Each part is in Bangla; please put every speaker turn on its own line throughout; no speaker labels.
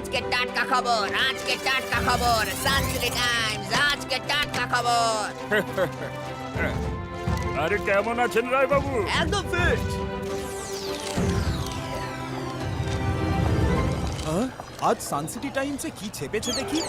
আজকে টাটকা খবর, আজকে টাটকা খবর, সানসিটি টাইমস, আজকে টাটকা খবর।
আরে কেমন আছেন রায় বাবু?
একদম ফিট।
আজ সানসিটি টাইমসে কি ছেপেছে দেখি।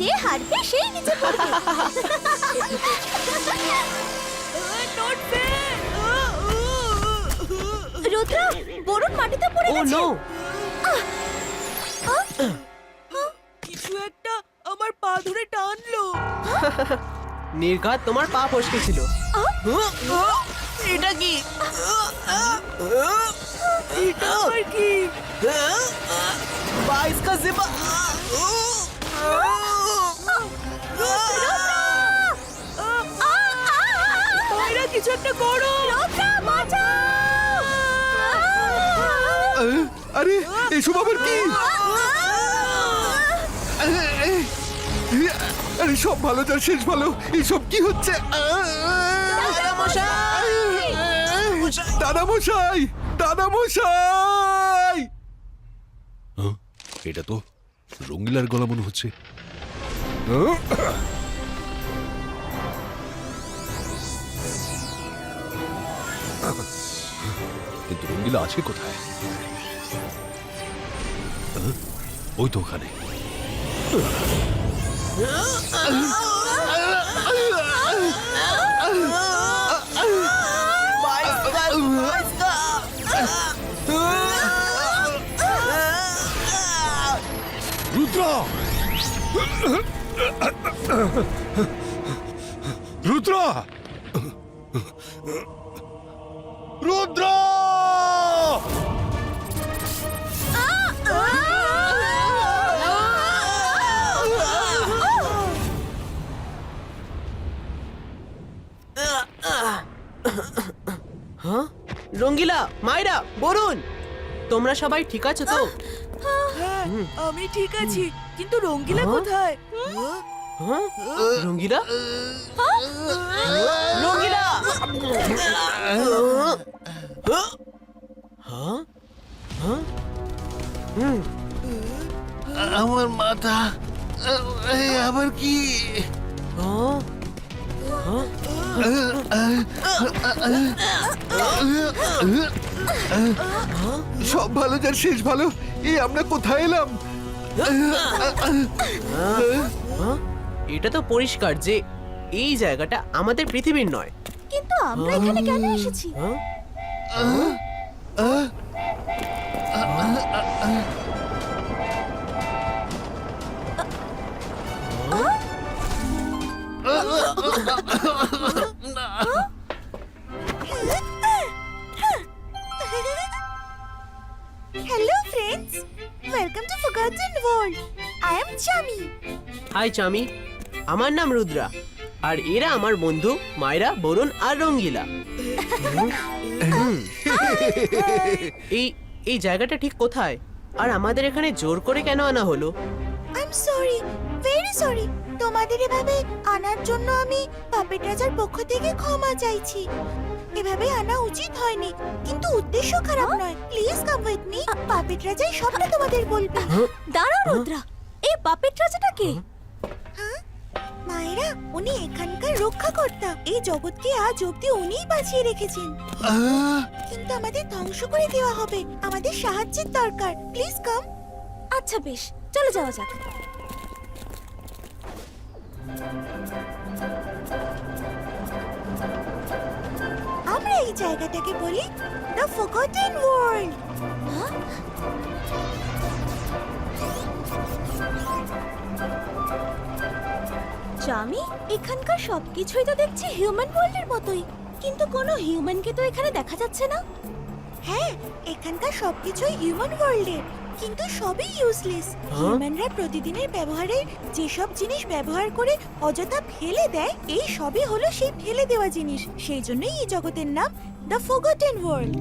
যে হারবে সেই নিচে পড়বে। রুদ্র, বরুণ মাটিতে পড়ে গেছে।
কিছু একটা আমার পা ধরে টানলো।
নির্ঘাত তোমার পা ফসকে ছিল।
এটা কি? এটা আবার কি?
22 का जिपा।
মায়েরা কিছু একটা করো।
আরে এসব আবার কি? আরে সব ভালো যার শেষ ভালো, এইসব কি হচ্ছে? দাদা মশাই, দাদা মশাই! এটা তো রঙ্গিলার গলা মনে হচ্ছে। কিন্তু রঙ্গিলা আছে কোথায়? ওই তো ওখানে। রুদ্র, রুদ্র, রুদ্র!
রঙ্গিলা, মায়রা, বরুণ, তোমরা সবাই ঠিক আছো তো?
হ্যাঁ, আমি ঠিক আছি, কিন্তু রঙ্গিলা কোথায়?
হ্যাঁ? রঙ্গিলা? রঙ্গিলা! হ্যাঁ? হ্যাঁ?
আমার মাথা আবার কি?
হ্যাঁ?
সব ভালো যার শেষ ভালো, এই আমরা কোথায় এলাম?
এটা তো পরিষ্কার যে এই জায়গাটা আমাদের পৃথিবীর নয়।
কিন্তু আমরা এখানে কেন এসেছি?
হ্যাঁ?
Hello friends, welcome to Forgotten World. I am Chami.
Hi Chami, আমার নাম রুদ্রা, আর এরা আমার বন্ধু মায়রা, বরুণ আর রঙ্গিলা। এই এই জায়গাটা ঠিক কোথায়, আর আমাদের এখানে জোর করে কেন আনা হলো?
I'm sorry, very sorry. তোমাদের এভাবে আনার জন্য আমি পাপেট রাজার পক্ষ থেকে ক্ষমা চাইছি। এভাবে আনা উচিত হয়নি, কিন্তু উদ্দেশ্য খারাপ নয়। Please come with me. Puppet রাজাই সবটা তোমাদের বলবে। দাঁড়াও রুদ্রা, এই পাপেট রাজাটা কে? মায়েরা, উনি এখানকার রক্ষাকর্তা। এই জগৎকে আজ অব্দি উনিই বাঁচিয়ে রেখেছেন, কিন্তু আমাদের ধ্বংস করে দেওয়া হবে। আমাদের সাহায্যের দরকার। Please come. আচ্ছা বেশ, চলে যাওয়া যাক। আমরা এই জায়গাটাকে বলি দ্য ফরগটেন ওয়ার্ল্ড। জামি, এখানকার সবকিছুই তো দেখছি হিউম্যান ওয়ার্ল্ডের মতোই, কিন্তু কোনো হিউম্যানকে তো এখানে দেখা যাচ্ছে না। হ্যাঁ, এখানকার সবকিছুই হিউম্যান ওয়ার্ল্ডের, কিন্তু সবই ইউজলেস। হিউম্যানরা প্রতিদিনের ব্যবহারে যেসব জিনিস ব্যবহার করে অযথা ফেলে দেয়, এই সবই হলো সেই ফেলে দেওয়া জিনিস। সেই জন্যই এই জগতের নাম দ্য ফরগটেন ওয়ার্ল্ড।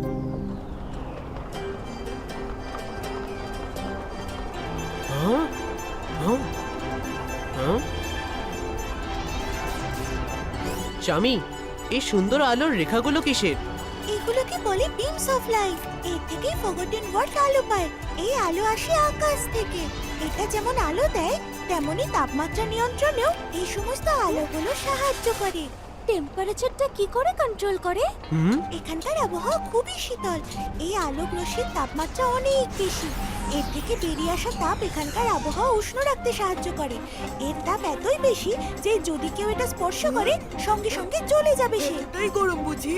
চামি, এই সুন্দর আলোর রেখাগুলো কিসের?
এগুলোকে বলে বিমস অফ লাইট। এর থেকেই ফরগটেন ওয়ার্ল্ড আলো পায়। এই আলো আসে আকাশ থেকে। এটা যেমন আলো দেয়, তেমনি তাপমাত্রা নিয়ন্ত্রণেও এই সমস্ত আলোগুলো সাহায্য করে। টেম্পারেচারটা কি করে কন্ট্রোল করে? এখানকার আবহাওয়া খুবই শীতল। এই আলোক রশ্মির তাপমাত্রা অনেক বেশি। এর থেকে বেরিয়ে আসা তাপ এখানকার আবহাওয়া উষ্ণ রাখতে সাহায্য করে। এর তাপ এতই বেশি যে যদি কেউ এটা স্পর্শ করে, সঙ্গে সঙ্গে জ্বলে যাবে সে।
তাই গরম বুঝি?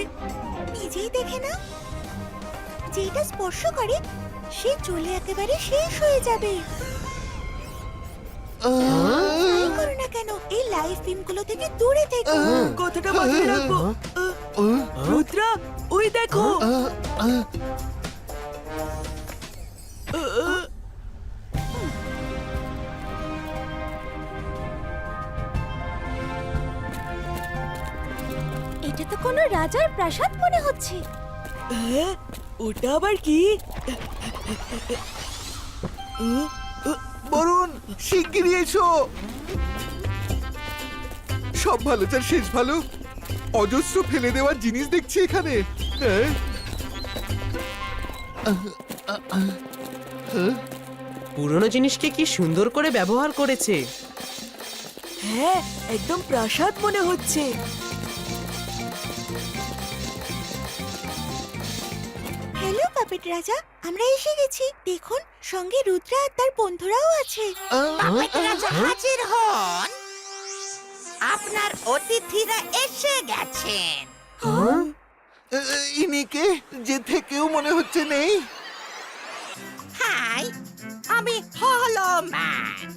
নিজেই দেখে না, যেটা স্পর্শ করে সে জ্বলে একেবারে শেষ হয়ে যাবে। তাই করো না কেন, এই লাইভ বিমগুলো থেকে দূরে থেকো।
কথাটা মাথায় রাখবো। রুদ্রা, ওই দেখো।
এটা তো কোনো রাজার প্রাসাদ মনে হচ্ছে।
হ্যাঁ, ওটা আবার কি?
বরুণ, শিগগিরই এসো। সব ভালো যার শেষ ভালো। অজস্র ফেলে দেওয়ার জিনিস দেখছি এখানে। হ্যাঁ?
পুরনো জিনিসকে কি সুন্দর করে ব্যবহার করেছে।
হ্যাঁ, একদম প্রাসাদ মনে হচ্ছে।
হ্যালো পাপেট রাজা, আমরা এসে গেছি। দেখুন, সঙ্গে রুদ্রা আর তার বন্ধুরাও আছে।
পাপেট রাজা হাজির হন। আপনার অতিথিরা এসে গেছেন।
ইনিকে যে থেকেও মনে হচ্ছে নেই।
হাই, আমি হলো ম্যান।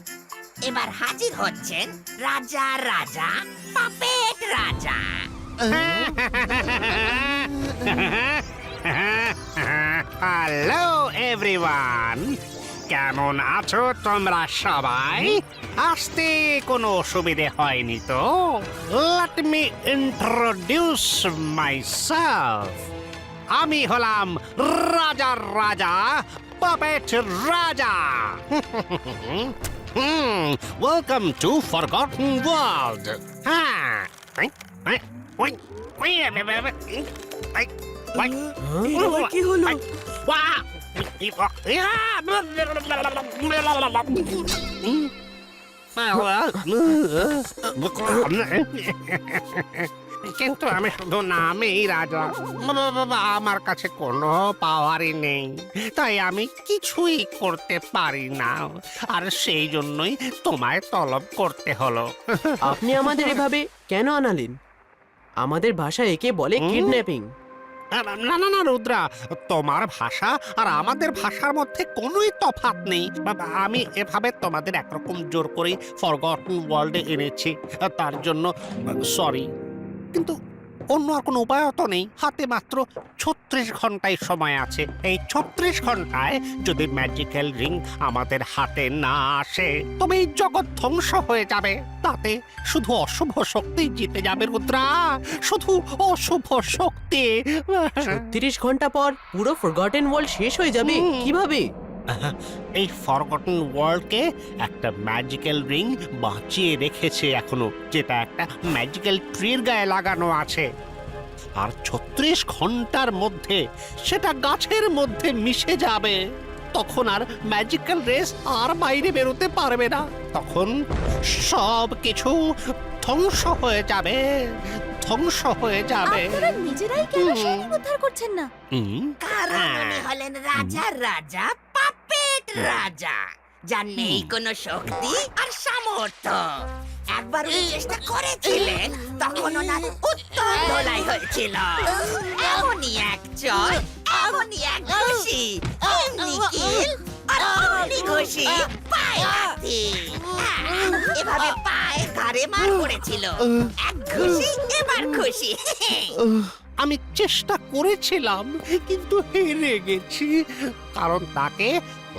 এবার হাজির হচ্ছেন রাজা রাজা পাপেট রাজা।
হ্যালো এভরিওয়ান, কেমন আছো তোমরা সবাই? আসতে কোনো অসুবিধে হয়নি তো? Let me introduce myself. আমি হলাম রাজার রাজা, পাপেট রাজা। Welcome to forgotten world. হ্যাঁ,
এবার কি হলো?
কিন্তু আমি শুধু নামেই রাজা। আমার কাছে কোনো পাওয়ারই নেই, তাই আমি কিছুই করতে পারি না। আর সেই জন্যই তোমায় তলব করতে হলো।
আপনি আমাদের এভাবে কেন আনালেন? আমাদের ভাষায় একে বলে কিডন্যাপিং।
না না না রুদ্রা, তোমার ভাষা আর আমাদের ভাষার মধ্যে কোনোই তফাৎ নেই। আমি এভাবে তোমাদের একরকম জোর করে ফরগটন ওয়ার্ল্ডে এনেছি, তার জন্য সরি। কিন্তু অন্য আর কোনো উপায় তো নেই। হাতে মাত্র 36 ঘন্টায় সময় আছে। এই 36 ঘন্টায় যদি ম্যাজিক্যাল রিং আমাদের হাতে না আসে, তবে এই জগৎ ধ্বংস হয়ে যাবে। তাতে শুধু অশুভ শক্তি জিতে যাবে রুদ্রা, শুধু অশুভ শক্তি।
36 ঘন্টা পর পুরো ফরগটেন ওয়ার্ল্ড শেষ হয়ে যাবে কিভাবে?
এই ফরগটন ওয়ার্ল্ডকে একটা ম্যাজিক্যাল রিং বাঁচিয়ে রেখেছে এখনো, যেটা একটা ম্যাজিক্যাল ট্রির গায়ে লাগানো আছে। আর 36 ঘন্টার মধ্যে সেটা গাছের মধ্যে মিশে যাবে। তখন আর ম্যাজিক্যাল রেস আর বাইরে বেরোতে পারবে না। তখন সব কিছু ধ্বংস হয়ে যাবে, ধ্বংস হয়ে যাবে।
আপনারা নিজেরাই কেন সেই উদ্ধার করছেন না?
কারণ উনি হলেন রাজার রাজা পাপেট রাজা, যার নেই কোনো শক্তি আর সামর্থ্য। একবার উনি চেষ্টা করেছিলেন, তখন ওনার উত্তম ধোলাই হয়েছিল। এমনই এক চর, এমনই এক ঘুষি, এমনি কিল আর অমনি ঘুষি পায়ে লাথি। এভাবে পায়ে ঘাড়ে মার পড়েছিল। এক ঘুষি, এবার খুশি।
আমি চেষ্টা করেছিলাম কিন্তু হেরে গেছি, কারণ তাকে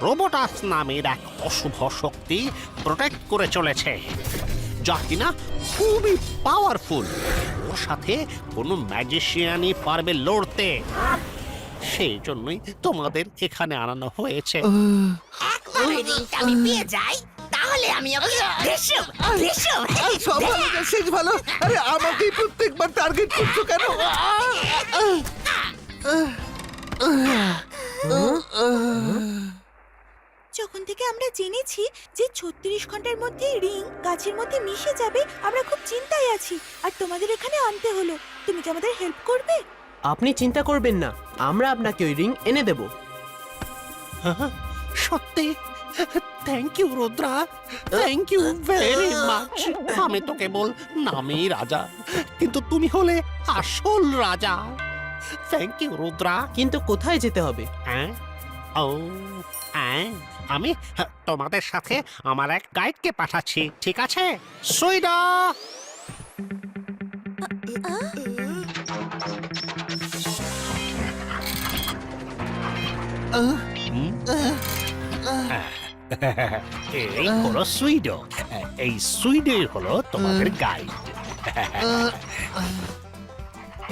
রোবোটাস নামের এক অশুভ শক্তি প্রোটেক্ট করে চলেছে, যা কিনা খুবই পাওয়ারফুল। ওর সাথে কোনো ম্যাজিশিয়ানই পারবে লড়তে। সেই জন্যই তোমাদের এখানে আনানো হয়েছে।
একবার ওই রিংটা আমি পেয়ে যাই, তাহলে আমি ওকে দেশম দেশম
সব ভালো যা শেষ ভালো। আরে আমাকেই প্রত্যেকবার টার্গেট করছো কেন?
যখন থেকে আমরা জেনেছি যে 36 ঘন্টার মধ্যে রিং গাছের মধ্যে মিশে যাবে, আমরা খুব চিন্তায় আছি। আর তোমাদের এখানে আনতে হলো। তুমি কি আমাদের হেল্প করবে?
আপনি চিন্তা করবেন না, আমরা আপনাকে ওই রিং এনে দেব।
সত্যি? Thank you Rudra, thank you very much. আমি তো কেবল নামেই রাজা, কিন্তু তুমি হলে আসল রাজা। Thank you Rudra.
কিন্তু কোথায় যেতে হবে?
হ্যাঁ? ও হ্যাঁ, আমি তোমাদের সাথে আমার এক গাইডকে পাঠাচ্ছি, ঠিক আছে? সুইডা! এই হলো সুইডো। এই সুইডোই হলো তোমাদের গাইড।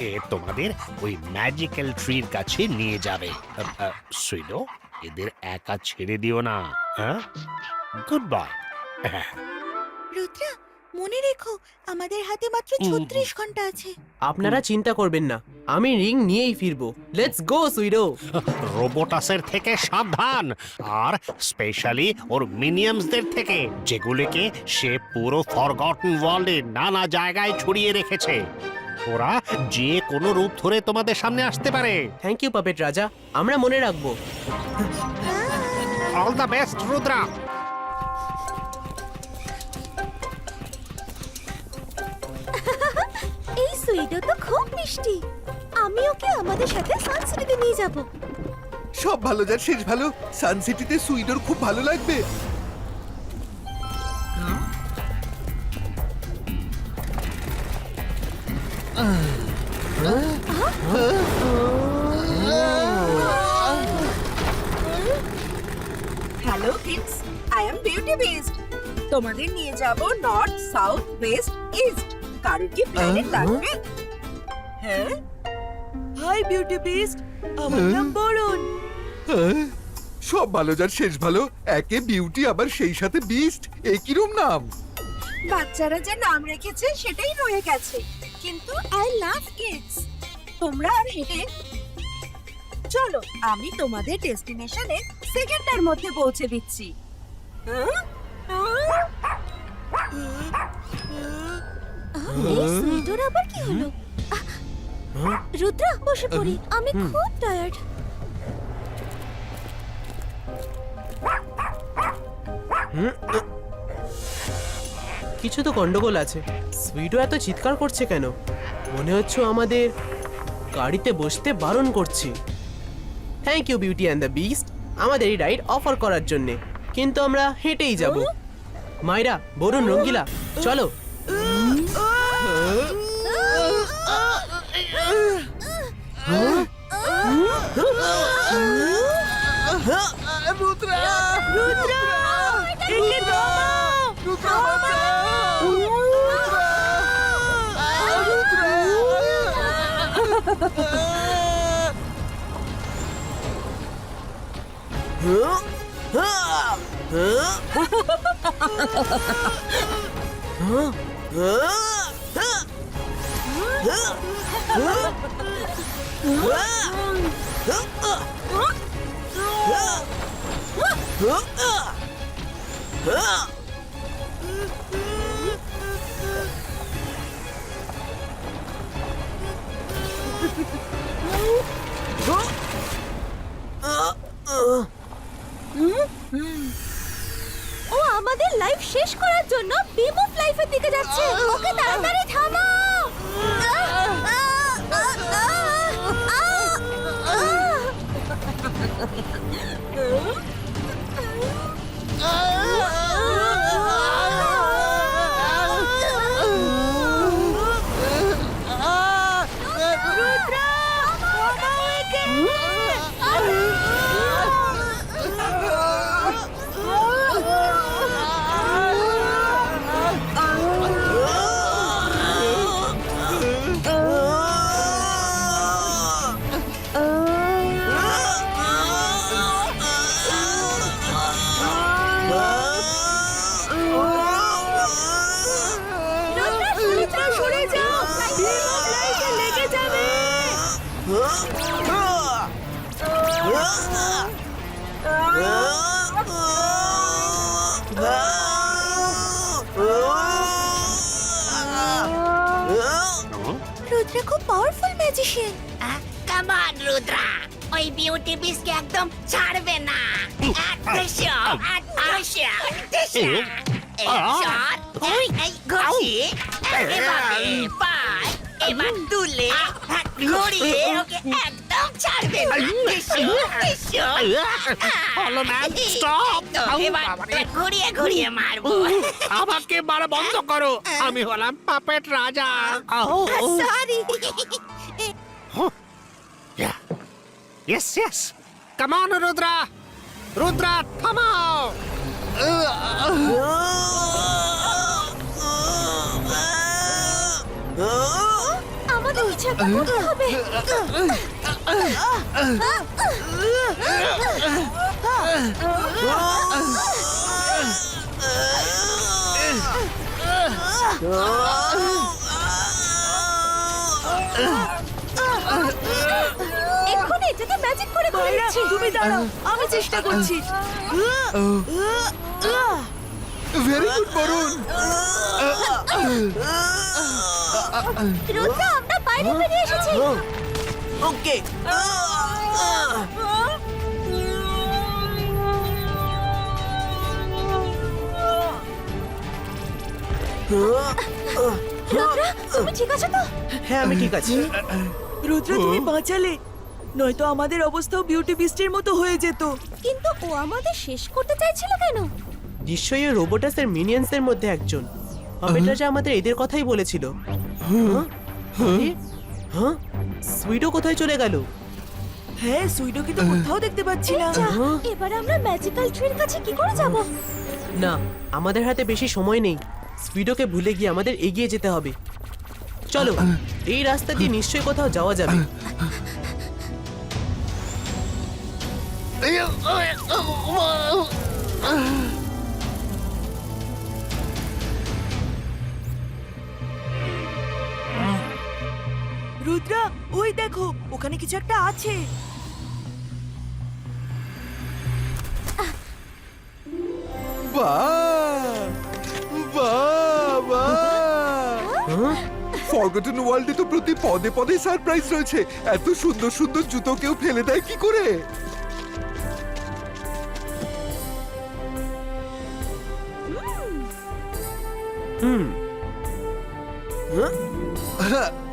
এ তোমাদের ওই ম্যাজিক্যাল ট্রির কাছে নিয়ে যাবে। সুইডো, এদের একা ছেড়ে দিও না। হ্যাঁ, গুড বাই।
রুদ্রা, মনে রেখো আমাদের হাতে মাত্র 36 ঘন্টা আছে।
আপনারা চিন্তা করবেন না, আমি রিং নিয়েই ফিরবো। Let's go সুইডো।
রোবোটাসের থেকে সাবধান, আর স্পেশালি ওর মিনিয়মসদের থেকে, যেগুলিকে সে পুরো ফরগটন ওয়ার্ল্ডে নানা জায়গায় ছড়িয়ে রেখেছে। ওরা যে কোনো রূপ ধরে তোমাদের সামনে আসতে পারে।
থ্যাংক ইউ পাপেট রাজা, আমরা মনে রাখবো।
All the best Rudra.
এই সুইডো তো খুব মিষ্টি। আমি ওকে আমাদের সাথে সানসিটিতে নিয়ে যাব।
সব ভালো যার শেষ ভালো। সানসিটিতে সুইডোর খুব ভালো লাগবে।
Hello kids, I am beauty beast. তোমাদের নিয়ে যাব নর্থ, সাউথ, ওয়েস্ট, ইস্ট। কারোর কি প্ল্যানেট লাগবে? হ্যাঁ, হাই বিউটি বিস্ট, আমার নাম বরুণ।
হ্যাঁ? সব ভালো যার শেষ ভালো। একে বিউটি আবার সেই সাথে বিস্ট, এ কিরম নাম?
বাচ্চারা যে নাম রেখেছে সেটাই রয়ে গেছে, কিন্তু আই লাভ কিডস। তোমরা আর হেঁটে চলো, আমি তোমাদের ডেস্টিনেশনে সেকেন্ডের মধ্যে পৌঁছে দিচ্ছি।
এই সুইডোর আবার কি হলো? রুদ্রা, বসে পড়ি, আমি খুব টায়ার্ড।
কিছু তো গন্ডগোল আছে। সুইডো এত চিৎকার করছে কেন? মনে হচ্ছে আমাদের গাড়িতে বসতে বারণ করছি। Thank you beauty and the beast আমাদের এই রাইড অফার করার জন্য, কিন্তু আমরা হেঁটেই যাব। মাইরা, বরুণ, রঙ্গিলা, চলো।
রুদ্রা!
রুদ্রা, একে থামাও!
রুদ্রা বাঁচাও! রুদ্রা!
ও আমাদের লাইফ শেষ করার জন্য বিম অফ লাইফের দিকে দিকে যাচ্ছে। ওকে তাড়াতাড়ি থামাও। সরে যাও, লাইটে লেগে যাবে। রুদ্রা খুব powerful magician.
Come on Rudra, ওই বিউটি বিস্টকে একদম ছাড়বে না। এবার তুলে ঘুরিয়ে ওকে একদম ছাড়বে না।
হলো ম্যাম, স্টপ।
এবার ঘুরিয়ে ঘুরিয়ে মারবো।
আমাকে মারা বন্ধ করো, আমি হলাম পাপেট রাজা।
Sorry.
Yes yes, come on Rudra, Rudra থামাও।
আমাদের কিছু একটা করতে হবে। এক্ষুনি এটাকে ম্যাজিক করে করে দিচ্ছি।
তুমি দাঁড়াও, আমি চেষ্টা করছি।
Very good Varun.
রুদ্রা, আমরা বাইরে বেরিয়ে এসেছি।
ওকে।
রুদ্রা, তুমি ঠিক আছো তো?
হ্যাঁ, আমি ঠিক আছি।
রুদ্রা, তুমি বাঁচালে, নয়তো আমাদের অবস্থাও বিউটি বিস্টের মতো হয়ে যেত।
কিন্তু ও আমাদের শেষ করতে চাইছিল কেন?
নিশ্চয়ই ওই রোবোটাসের মিনিয়ন্সের মধ্যে একজন। পাপেট রাজা আমাদের এদের কথাই বলেছিল। হ্যাঁ? আরে, হ্যাঁ, সুইডো কোথায় চলে গেল?
হ্যাঁ, সুইডোকে তো কোথাও দেখতে পাচ্ছি না।
যা, এবার আমরা ম্যাজিক্যাল ট্রির কাছে কি করে যাব?
না, আমাদের হাতে বেশি সময় নেই। সুইডোকে ভুলে গিয়ে আমাদের এগিয়ে যেতে হবে। চলো, এই রাস্তা দিয়ে নিশ্চয়ই কোথাও যাওয়া যাবে।
রুদ্রা, ওই দেখো, ওখানে কিছু একটা আছে।
বাহ বাহ বাহ।
হ্যাঁ?
ফরগটন ওয়ার্ল্ডে তো প্রতি পদে পদে সারপ্রাইজ রয়েছে। এত সুন্দর সুন্দর জুতো কেউ ফেলে দেয় কি করে?
হুম,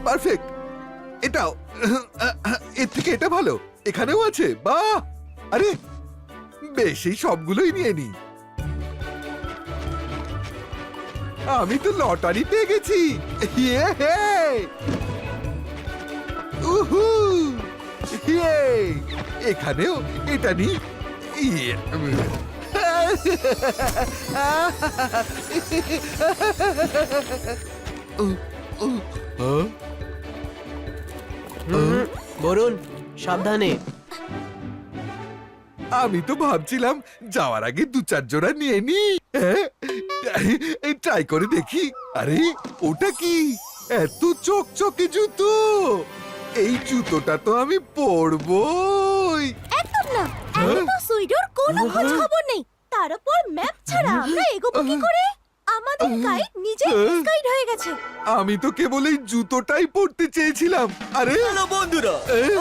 পারফেক্ট। এটাও এর থেকে এটা ভালো। এখানেও আছে। বাহ, আরে বেশ, এই সবগুলোই নিয়ে নি। আমি তো লটারি পেয়ে গেছি। ইয়ে হে, উহু, ইয়ে, এখানেও এটা নি। ইয়ে,
বরুণ, সাবধানে।
আমি তো ভাবছিলাম যাওয়ার আগে দু চার জোড়া নিয়ে নি। ট্রাই করে দেখি। আরে ওটা কি? এত চকচকে জুতো! এই জুতোটা তো আমি পরবই।
একদম না, এখন তো সুইডোর কোনো খোঁজ খবর নেই। তার উপর ম্যাপ ছাড়া আমরা এগোবো কি করে? আমাদের গাইড নিজে মিসগাইড হয়ে গেছে।
আমি তো কেবল এই জুতোটাই পরতে চেয়েছিলাম। আরে
হ্যালো বন্ধুরা,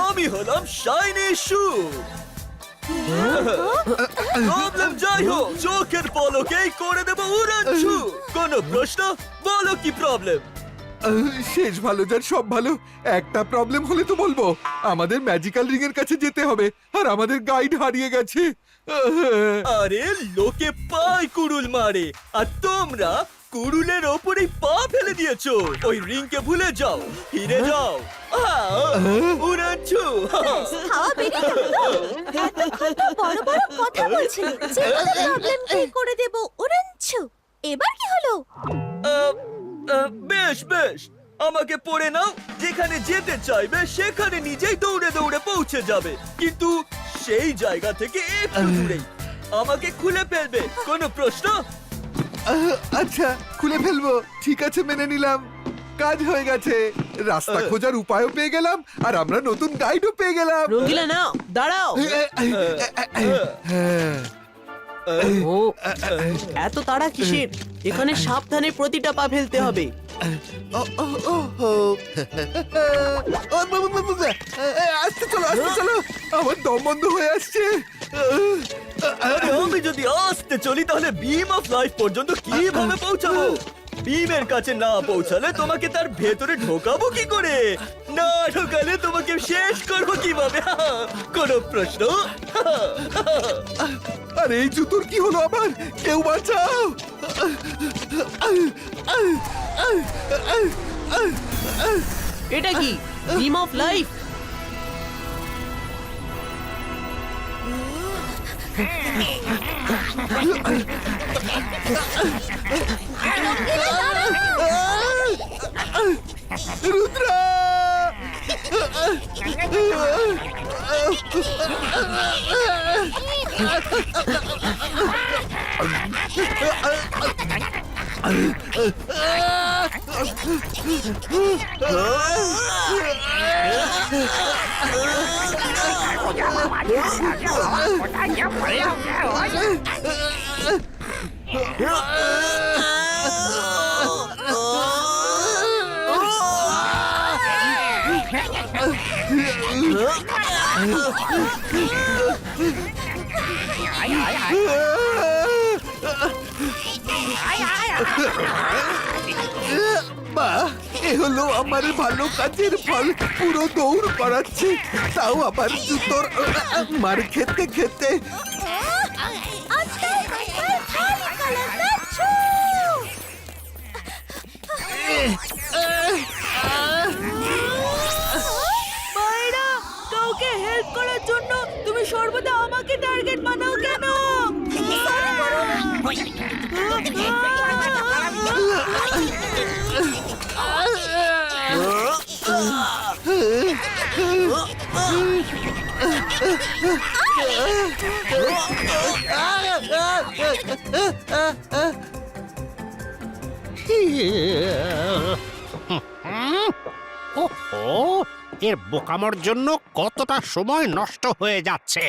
আমি হলাম শাইনি শু। প্রবলেম যাই হোক চোখের পলকেই করে দেব উড়াচ্ছু কোনো প্রশ্ন বলো কি প্রবলেম
শেষ ভালো যার সব ভালো, একটা প্রবলেম হলে তো বলবো। আমাদের ম্যাজিক্যাল রিং এর কাছে যেতে হবে, আর আমাদের গাইড হারিয়ে গেছে।
আরে লোকে পায় কুড়ুল মারে আর তোমরা কুড়ুলের ওপরেই পা ফেলে দিয়েছো। ওই রিংকে ভুলে যাও, ফিরে যাও। উড়াচ্ছু
খাওয়া বেরিয়ে গেল তো? এতক্ষণ তো বড় বড় কথা বলছিলে যে প্রবলেম কি করে দেব উড়াচ্ছু। এবার কি হলো?
বেশ বেশ আমাকে পড়ে নাও, যেখানে যেতে চাইবে সেখানে নিজেই দৌড়ে দৌড়ে পৌঁছে যাবে, কিন্তু সেই জায়গা থেকে একটু দূরেই। আমাকে খুলে ফেলবে, কোনো প্রশ্ন?
আচ্ছা খুলে ফেলবো, ঠিক আছে মেনে নিলাম। কাজ হয়ে গেছে, রাস্তা খোঁজার উপায়ও পেয়ে গেলাম, আর আমরা নতুন গাইডও পেয়ে গেলাম।
রঙ্গিলা নাও, দাঁড়াও। ও এত তাড়া কিসের? এখানে সাবধানে প্রতিটা পা ফেলতে হবে।
আসতে চলো, আসতে চলো, আমার দম বন্ধ হয়ে আসছে।
আরে আমি যদি আসতে চলি তাহলে বিম অফ লাইফ পর্যন্ত কিভাবে পৌঁছাবো? বিমের কাছে না পৌঁছালে তোমাকে তার ভেতরে ঢোকাবো কি করে? না ঢোকালে তোমাকে শেষ করবো কিভাবে? কোনো প্রশ্ন?
আরে এই জুতোর কি হলো আবার? কেউ বাঁচাও!
এটা কি বিম অফ লাইফ?
রুদ্রা! মা, এ হলো আমার ভালো কাজের ফল। পুরো দৌড় করাচ্ছে, তাও আবার জুতোর মার খেতে খেতে।
মায়েরা, কাউকে হেল্প করার জন্য তুমি সর্বদা আমাকে টার্গেট বানাও কেন?
ওহো, এর বোকামোর জন্য কতটা সময় নষ্ট হয়ে যাচ্ছে।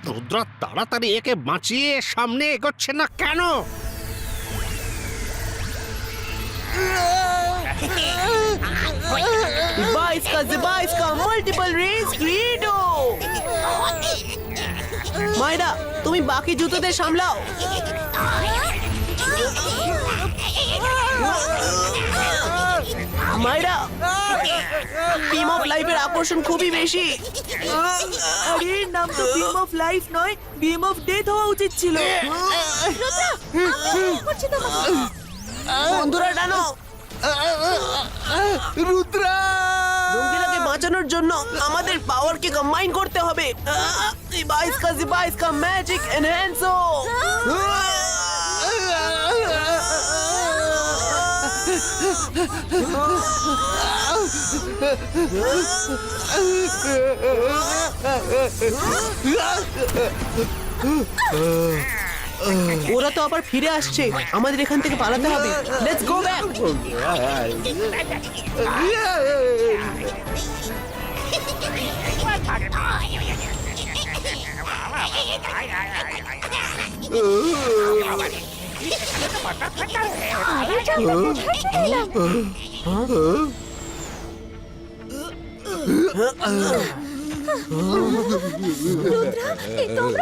রুদ্র তাড়াতাড়ি একে বাঁচিয়ে সামনে এগোচ্ছে না কেন?
Zibaiska, multiple rays, Credo! মাইরা, তুমি বাকি জুতোদের সামলাও। মাইরা, বিম অফ লাইফের আকর্ষণ খুবই বেশি।
আরে এর নাম তো বিম অফ লাইফ নয়, বিম অফ ডেথ হওয়া উচিত ছিল।
বন্ধুরা টানো,
রুদ্রা!
রঙ্গিলাকে বাঁচানোর জন্য আমাদের পাওয়ারকে কম্বাইন করতে হবে। জিবাইস্কা ম্যাজিক এনহ্যান্সো। ওরা তো আবার ফিরে আসছে, আমাদের এখান থেকে পালাতে হবে। Let's go back.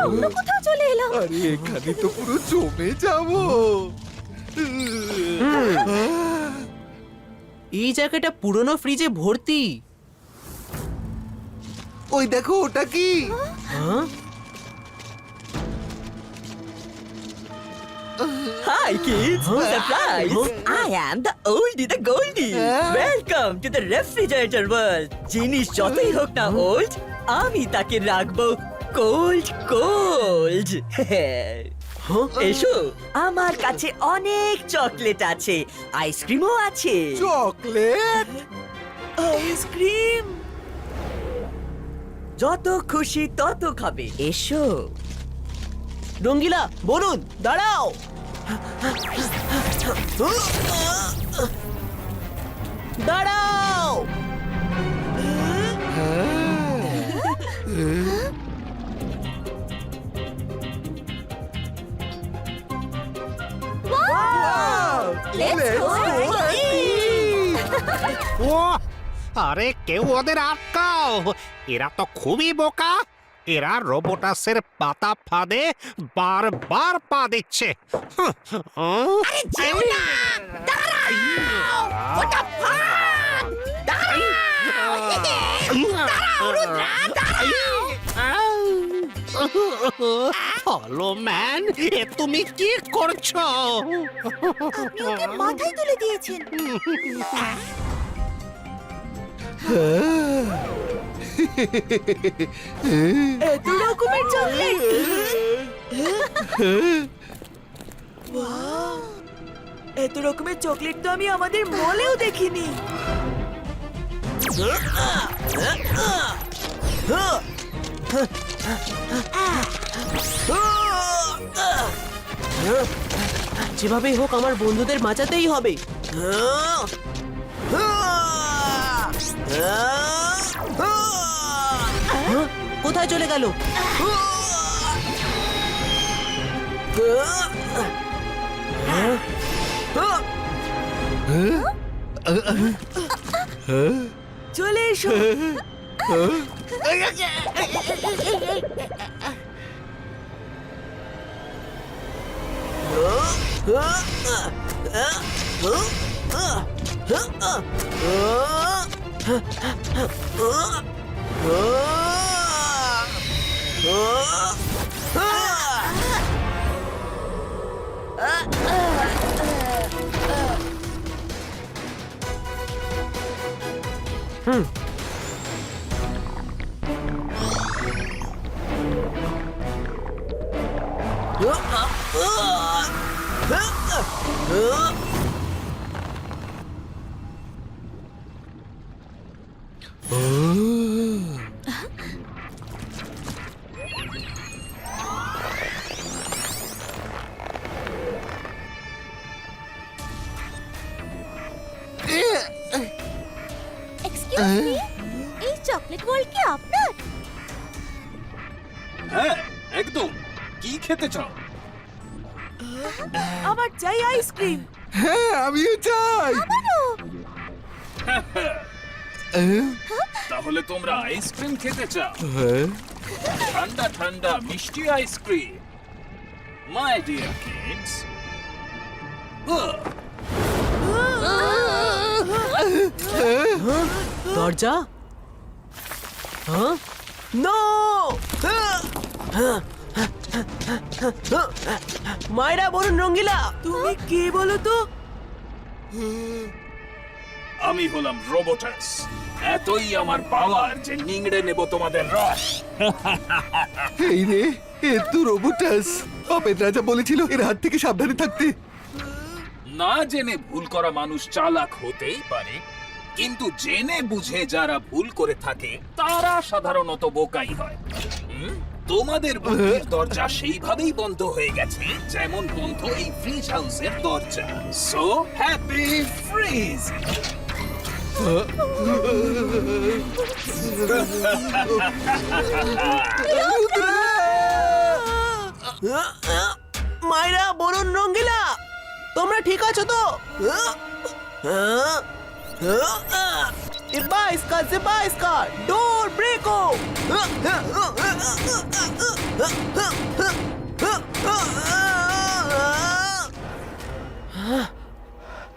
অন্য কোথাও চলে এলাম।
আরে এখানে তো পুরো জমে যাবো।
এই জায়গাটা পুরনো ফ্রিজে ভর্তি।
ওই দেখো ওটা কি?
হ্যাঁ?
Hi kids, surprise! I am the oldie the goldie. Welcome to the refrigerator world. জিনিস যতই হোক না ওল্ড, আমি তাকে রাখবো কোল্ড কোল্ড। এসো, আমার কাছে অনেক চকলেট আছে, আইসক্রিমও আছে।
চকলেট?
আইসক্রিম।
যত খুশি তত খাবে, এসো।
রঙ্গিলা বলুন, দাঁড়াও। দাঁড়াও।
ও আরে কেউ ওদের আটকাও, এরা তো খুবই বোকা। এরা রোবোটাসের পাতা ফাঁদে বারবার পা দিচ্ছে।
যেও না! দাঁড়াও! ওটা ফাঁদ! দাঁড়াও! দাঁড়াও, রুদ্রা, দাঁড়াও!
হ্যালো ম্যান, এ তুমি কি করছো?
আপনি ওকে মাথায় তুলে দিয়েছেন।
এত রকমের চকলেট। Wow! এত রকমের চকলেট তো আমি আমাদের মলেও দেখিনি।
যেভাবেই হোক আমার বন্ধুদের বাঁচাতেই হবে। হ্যাঁ? কোথায় চলে গেল?
চলে এসো।
এক্সকিউজ মি, এই চকলেট বল কি আপনার?
হ্যাঁ একদম। কি খেতে চাও?
আমার চাই আইসক্রিম।
হ্যাঁ আমিও চাই।
তাহলে তোমরা আইসক্রিম খেতে চাও?
হ্যাঁ।
ঠান্ডা ঠান্ডা মিষ্টি আইসক্রিম। মাই ডিয়ার কিডস,
দরজা? হ্যাঁ? নো! মায়েরা বলুন, রঙ্গিলা।
তুমি কে বলো তো?
আমি হলাম রোবোটাস। এতই আমার পাওয়ার যে নিংড়ে নেব তোমাদের রস।
এই রে, এ তো রোবোটাস। অপেন রাজা বলেছিল এর হাত থেকে সাবধানে থাকতে।
না জেনে ভুল করা মানুষ চালাক হতেই পারে, কিন্তু জেনে বুঝে যারা ভুল করে থাকে তারা সাধারণত বোকাই হয়। তোমাদের বুদ্ধির দরজা সেইভাবেই বন্ধ হয়ে গেছে যেমন বন্ধ এই ফ্রিজ হাউসের দরজা। So happy fridge.
মায়েরা বলুন, রঙ্গিলা, তোমরা ঠিক আছো তো? Iba iska, ziba iska, door breko.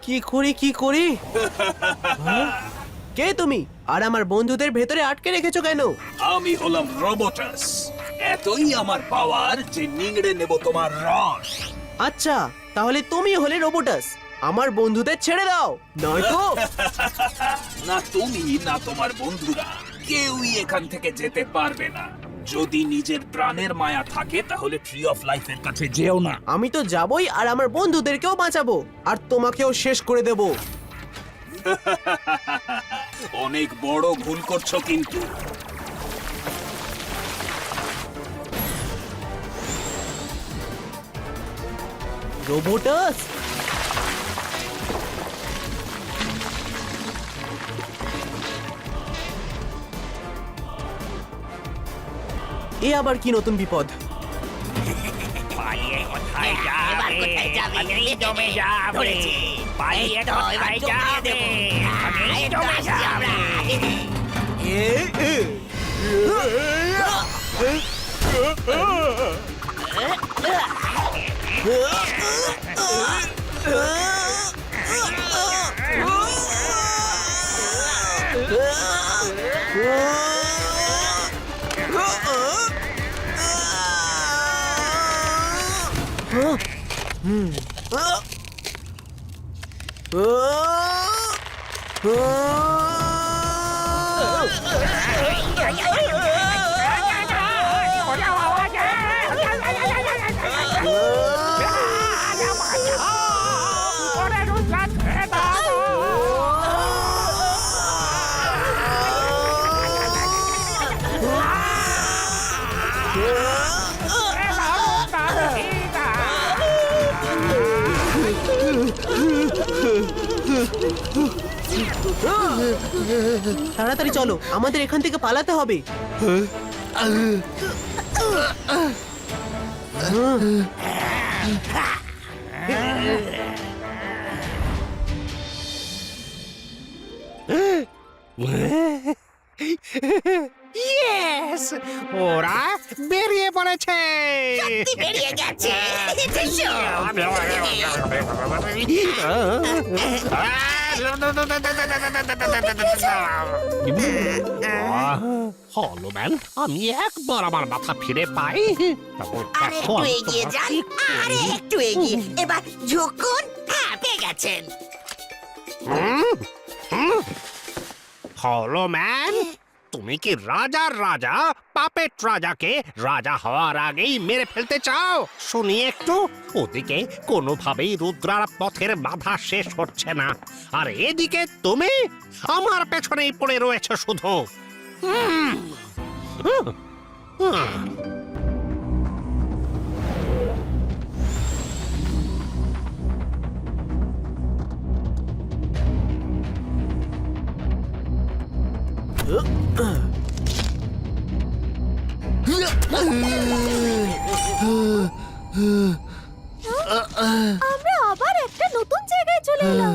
কি করি কি করি? কে তুমি? আর আমার বন্ধুদের ভেতরে আটকে রেখেছো কেন?
আমি হলাম রোবোটাস। এতই আমার পাওয়ার যে নিংড়ে নেব তোমার রস।
আচ্ছা, তাহলে তুমি হলে রোবোটাস। আমার বন্ধুদের ছেড়ে দাও, নয়তো
না তুমি না তোমার বন্ধুরা কেউই এখান থেকে যেতে পারবে না। যদি নিজের প্রাণের মায়া থাকে তাহলে ট্রি অফ লাইফের কাছে যেও না।
আমি তো যাবই, আর আমার বন্ধুদেরকেও বাঁচাবো, আর তোমাকেও শেষ করে দেব।
অনেক বড় ভুল করছো কিন্তু।
রোবোটাস, এ আবার কি নতুন বিপদ?
এবার কোথায় যাবে? ধরেছি। এই তো, এবার জমিয়ে দেবো। এবার আসছি আমরা।
তাড়াতাড়ি চলো, আমাদের এখান থেকে পালাতে হবে।
ইয়েস, ওরা বেরিয়ে পড়েছে।
সত্যি বেরিয়ে গেছে। এসো।
হলো ম্যান, আমি একবার আমার মাথা ফিরে পাই তখন
আর একটু এগিয়ে যান, আর একটু এগিয়ে। এবার ঝুঁকুন। হ্যাঁ, পেয়ে গেছেন।
হলো ম্যান, তুমি কি রাজার রাজা পাপেট রাজাকে রাজা হওয়ার আগেই মেরে ফেলতে চাও? শুনি একটু। ওদিকে কোনোভাবেই রুদ্রার পথের বাধা শেষ হচ্ছে না, আর এদিকে তুমি আমার পেছনেই পড়ে রয়েছে শুধু।
আমরা আবার একটা নতুন জায়গায় চলে এলাম।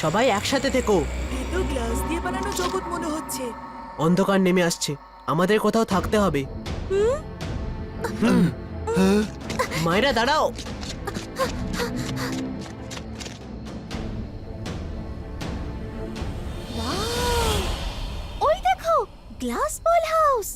সবাই একসাথে থেকো।
এ তো গ্লাস দিয়ে বানানো জগৎ মনে হচ্ছে।
অন্ধকার নেমে আসছে, আমাদের কোথাও থাকতে হবে। মায়েরা দাঁড়াও।
ওই দেখো, গ্লাস বল হাউস।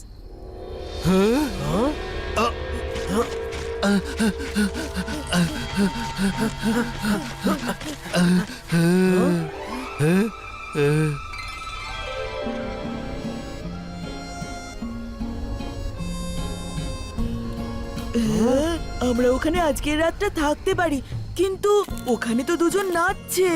আমরা ওখানে আজকের রাতটা থাকতে পারি, কিন্তু ওখানে তো দুজন নাচছে।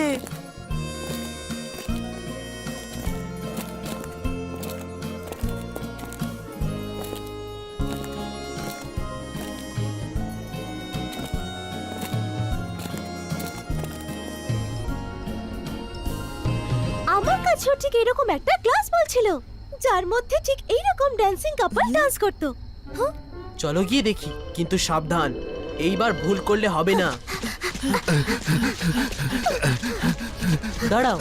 আমার কাছেও ঠিক এরকম একটা গ্লাস বল ছিল, যার মধ্যে ঠিক এইরকম ড্যান্সিং কাপল ডান্স করতো।
চলো গিয়ে দেখি, কিন্তু সাবধান, এইবার ভুল করলে হবে না। দাঁড়াও।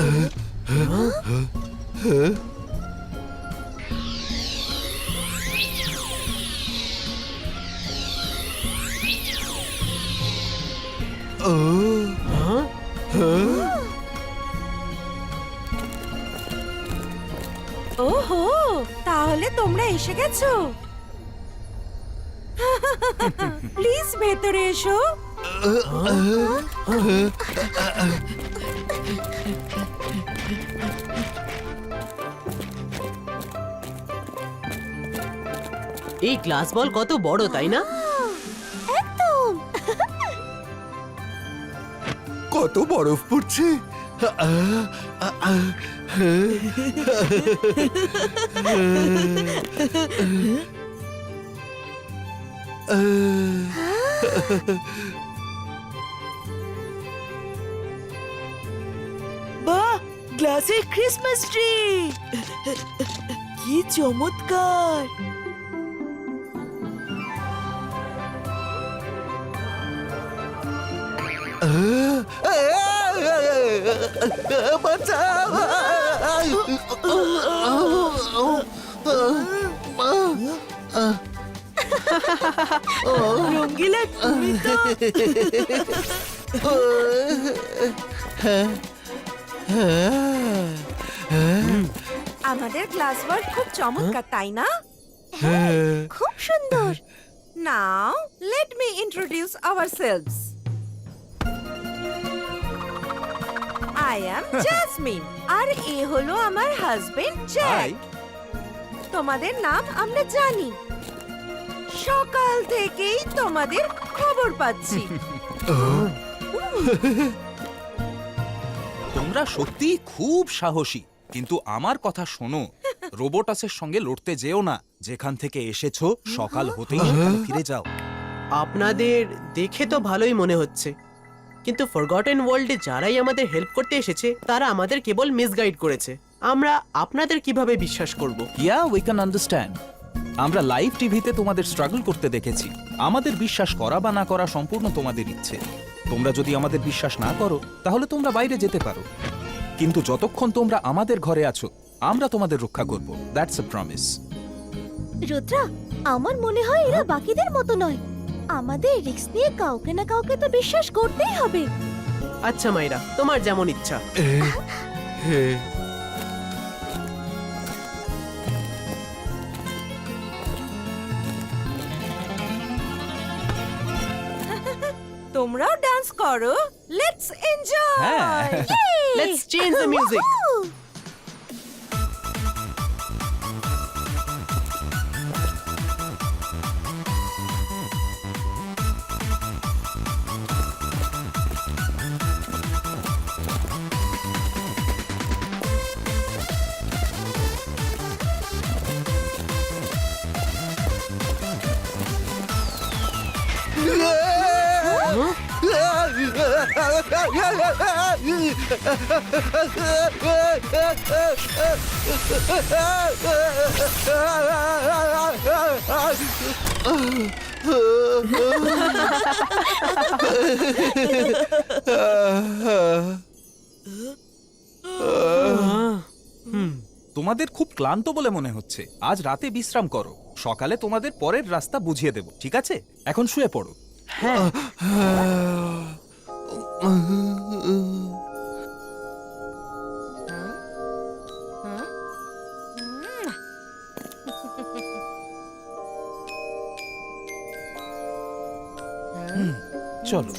ওহো, তাহলে তোমরা এসে গেছো। প্লিজ ভেতরে এসো।
এই গ্লাস বল কত বড়, তাই না?
একদম।
কত বরফ পড়ছে।
বাহ, গ্লাসে ক্রিসমাস ট্রি, কি চমৎকার। রঙ্গিলা, তুমি তো আমাদের গ্লাস ওয়ার্ল্ড খুব চমৎকার, তাই না?
খুব সুন্দর।
Now, let me introduce ourselves. I am Jasmine, আর এ হলো আমার হাজবেন্ড জ্যাক। তোমাদের নাম আমরা জানি, সকাল থেকেই তোমাদের খবর পাচ্ছি।
তোমরা সত্যিই খুব সাহসী, কিন্তু আমার কথা শোনো, রোবোটাসের সঙ্গে লড়তে যেও না। যেখান থেকে এসেছো সকাল হতেই সেখানে ফিরে যাও।
আপনাদের দেখে তো ভালোই মনে হচ্ছে, কিন্তু ফরগটেন ওয়ার্ল্ডে যারাই আমাদের হেল্প করতে এসেছে তারা আমাদের কেবল মিসগাইড করেছে। আমরা আপনাদের কিভাবে বিশ্বাস করব?
ইয়া, উই ক্যান আন্ডারস্ট্যান্ড। আমরা লাইভ টিভিতে তোমাদের স্ট্রাগল করতে দেখেছি। আমাদের বিশ্বাস করা বা না করা সম্পূর্ণ তোমাদের ইচ্ছে। তোমরা যদি আমাদের বিশ্বাস না করো তাহলে তোমরা বাইরে যেতে পারো, কিন্তু যতক্ষণ তোমরা আমাদের ঘরে আছো আমরা তোমাদের রক্ষা করব। That's a promise.
রুদ্রা, আমার মনে হয় এরা বাকিদের মতো নয়। আমাদের রিস্ক নিয়ে কাউকে না কাউকে তো বিশ্বাস করতেই হবে।
আচ্ছা মাইরা, তোমার যেমন ইচ্ছা।
তোমরাও ডান্স করো, let's enjoy.
Let's change the music.
তোমাদের খুব ক্লান্ত বলে মনে হচ্ছে। আজ রাতে বিশ্রাম করো, সকালে তোমাদের পরের রাস্তা বুঝিয়ে দেব, ঠিক আছে? এখন শুয়ে পড়ো।
হ্যাঁ,
চলো।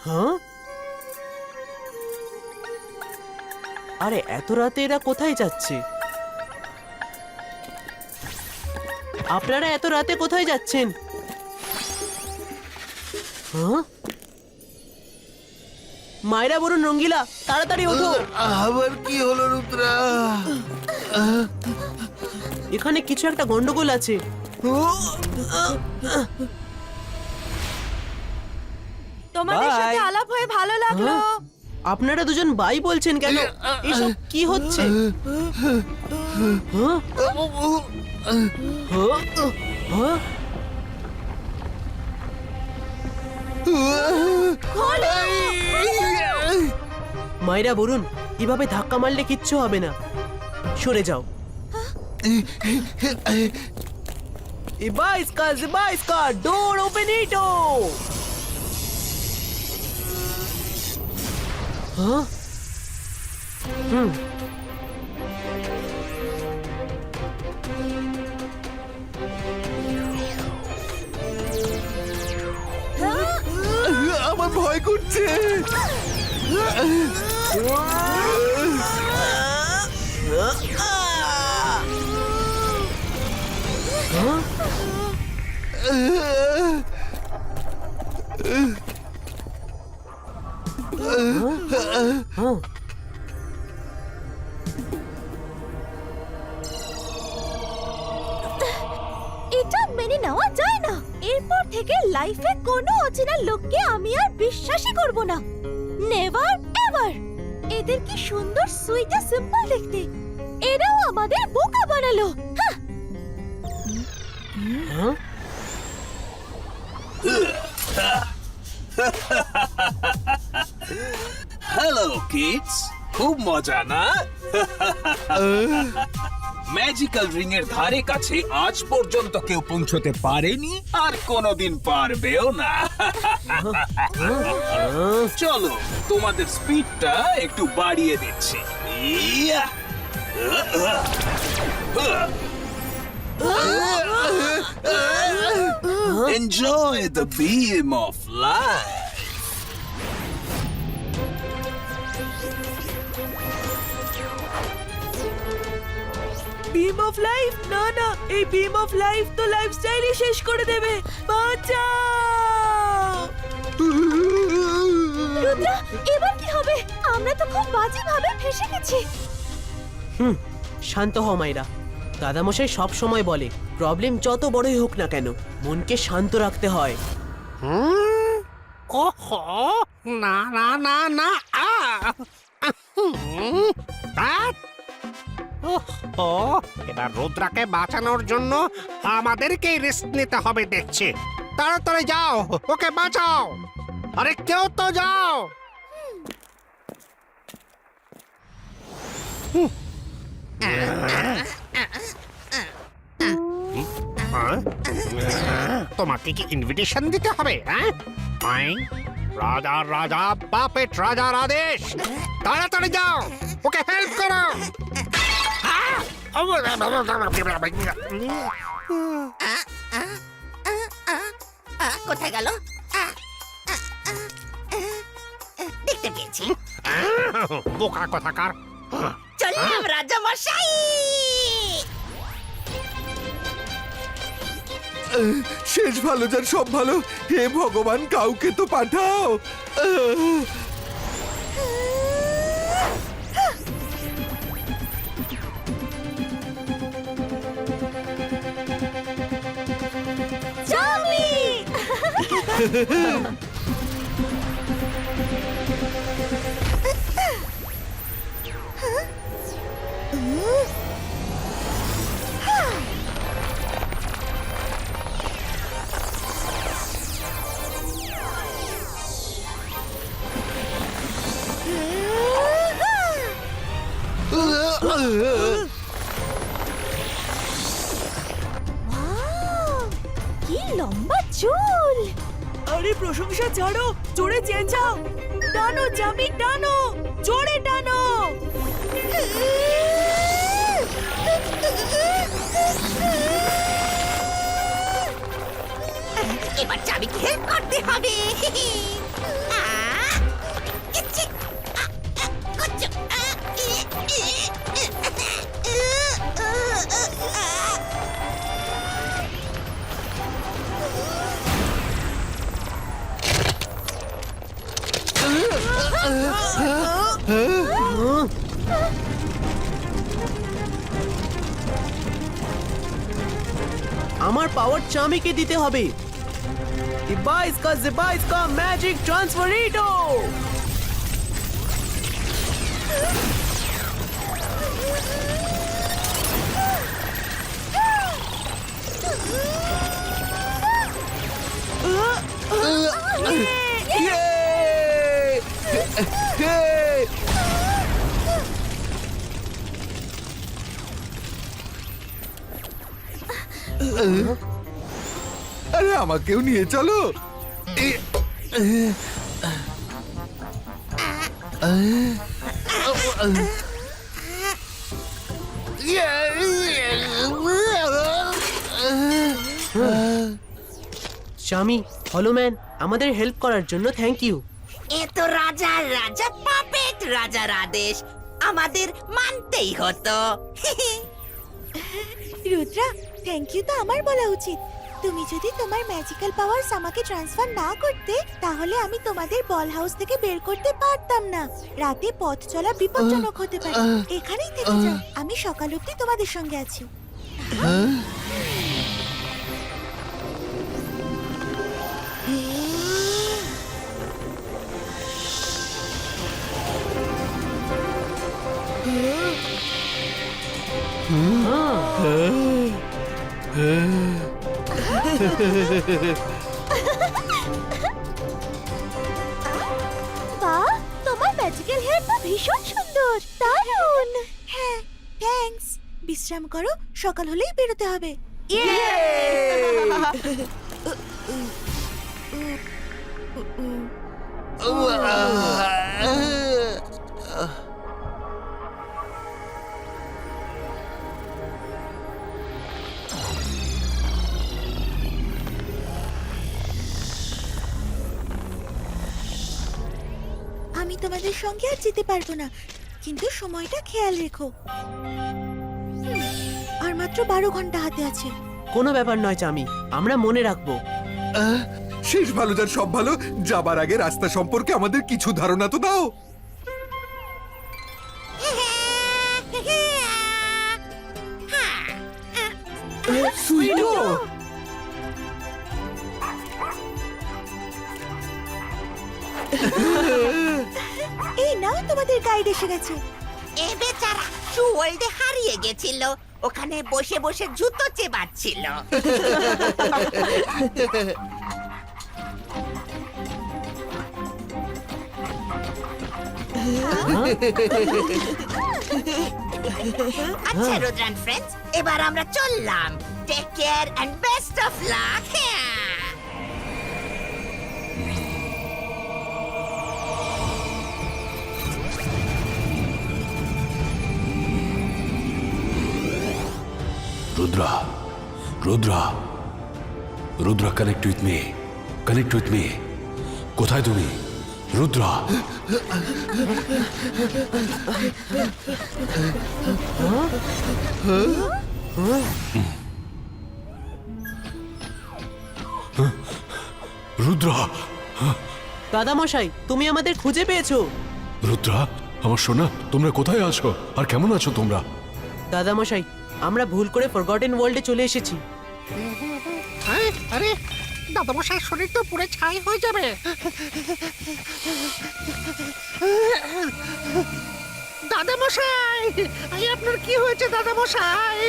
হ্যাঁ, আরে এত রাতে এরা কোথায় যাচ্ছে? আপনারা এত রাতে কোথায় যাচ্ছেন? হ্যাঁ, মায়েরা বলুন রঙ্গিলা, তাড়াতাড়ি ওঠো।
আবার কি হলো রুদ্রা?
এখানে কিছু একটা গন্ডগোল আছে।
তোমাদের সাথে
Bye.
আলাপ হয়ে ভালো লাগলো।
আপনারা দুজন বাই বলছেন কেন? এসব কি হচ্ছে? হ্যাঁ? হ্যাঁ? মাইরা বলুন, এভাবে ধাক্কা মারলে কিচ্ছু হবে না, সরে যাও। Ibaiska, door open it! Huh?
আমার ভয় করছে।
এটা মেনে নেওয়া যায় না। এরপর থেকে লাইফে কোনো অচেনা লোককে আমি আর বিশ্বাসই করব না। Never ever. এদের কি সুন্দর, সুইট আর সিম্পল দেখতে। এরাও আমাদের বোকা বানালো।
Huh?
হ্যালো কিডস, খুব মজা না? ম্যাজিক্যাল রিং এর ধারে কাছে আজ পর্যন্ত কেউ পৌঁছতে পারেনি, আর কোনোদিন পারবেও না। চলো, তোমাদের স্পিডটা একটু বাড়িয়ে দিচ্ছি। ইয়া! Enjoy the beam of light.
Beam of life? না না, এই বিম অফ লাইফ তো লাইফস্টাইলই শেষ করে দেবে। বাঁচাও!
রুদ্রা, এবার কি হবে? আমরা তো খুব বাজে ভাবে ফেসে গেছি।
শান্ত হও মাইরা। দাদামশাই সব সময় বলে, প্রবলেম যত বড়ই হোক না কেন, মনকে শান্ত রাখতে হয়।
ওহো, না না না না, ওহো, এবার রুদ্রাকে বাঁচানোর জন্য আমাদেরকেই রিস্ক নিতে হবে দেখছি। তাড়াতাড়ি যাও, ওকে বাঁচাও। আরে কেউ তো যাও। তোমাকে কি ইনভিটেশন দিতে হবে? হ্যাঁ, রাজা রাজা বাপেট রাজার আদেশ। তাড়াতাড়ি যাও, ওকে হেল্প করো।
কোথায় গেল? দেখতে পেয়েছি।
বোকা কথাকার।
চললাম রাজা মশাই।
শেষ ভালো যার সব ভালো। হে ভগবান, কাউকে তো পাঠাও।
কি লম্বা চুল!
আরে প্রশংসা ছাড়ো, জোরে চেঁচাও। টানো জামি, টানো, জোরে টানো।
এবার চাবিকে হেল্প করতে হবে।
আমার পাওয়ার চামিকে দিতে হবে। Ibaiska ম্যাজিক ট্রান্সফারিটো।
আরে আমাকেও নিয়ে চলো।
স্বামী হলোম্যান আমাদের হেল্প করার জন্য থ্যাংক ইউ।
এ তো রাজার রাজা পাপেট রাজার আদেশ, আমাদের মানতেই হতো।
রুদ্রা, থ্যাংক ইউ তো আমার বলা উচিত। তুমি যদি তোমার ম্যাজিক্যাল পাওয়ারস আমাকে ট্রান্সফার না করতে, তাহলে আমি তোমাদের বল হাউস থেকে বের করতে পারতাম না। রাতে পথ চলা বিপজ্জনক হতে পারে। এখানেই থেকে যাও, আমি সকাল অবধি তোমাদের সঙ্গে আছি। বাহ, তোমার ম্যাজিক্যাল হেয়ার তো ভীষণ সুন্দর, দারুণ। হ্যাঁ, থ্যাঙ্কস। বিশ্রাম করো, সকাল হলেই বেরোতে হবে। আমি তোমাদের সঙ্গে আর যেতে পারবো না, কিন্তু সময়টা খেয়াল রেখো। আর মাত্র 12 ঘন্টা হাতে আছে।
কোনো ব্যাপার নয় চামি, আমরা মনে রাখবো।
শেষ ভালো যার সব ভালো, যাবার আগে রাস্তা সম্পর্কে আমাদের কিছু ধারণা তো দাও। সুইটো,
এই নাও, তোমাদের গাইড এসে গেছে।
এ বেচারা শু ওয়ার্ল্ডে হারিয়ে গেছিল, ওখানে বসে বসে জুতো চেবাচ্ছিল। আচ্ছা রুদ্রান ফ্রেন্ডস, এবার আমরা চললাম। Take care and best of luck.
Rudra, Rudra, Rudra, connect with me. Connect with me. কোথায় তুমি? রুদ্রা। রুদ্রা।
দাদা মশাই, তুমি আমাদের খুঁজে পেয়েছো।
রুদ্রা, আমার সোনা, তোমরা কোথায় আছো আর কেমন আছো তোমরা?
দাদা মশাই, আমরা ভুল করে ফরগটেন ওয়ার্ল্ডে চলে এসেছি।
আরে দাদামশাই শরীর তো পুরো ছাই হয়ে যাবে। দাদামশাই, আপনার কি হয়েছে দাদামশাই?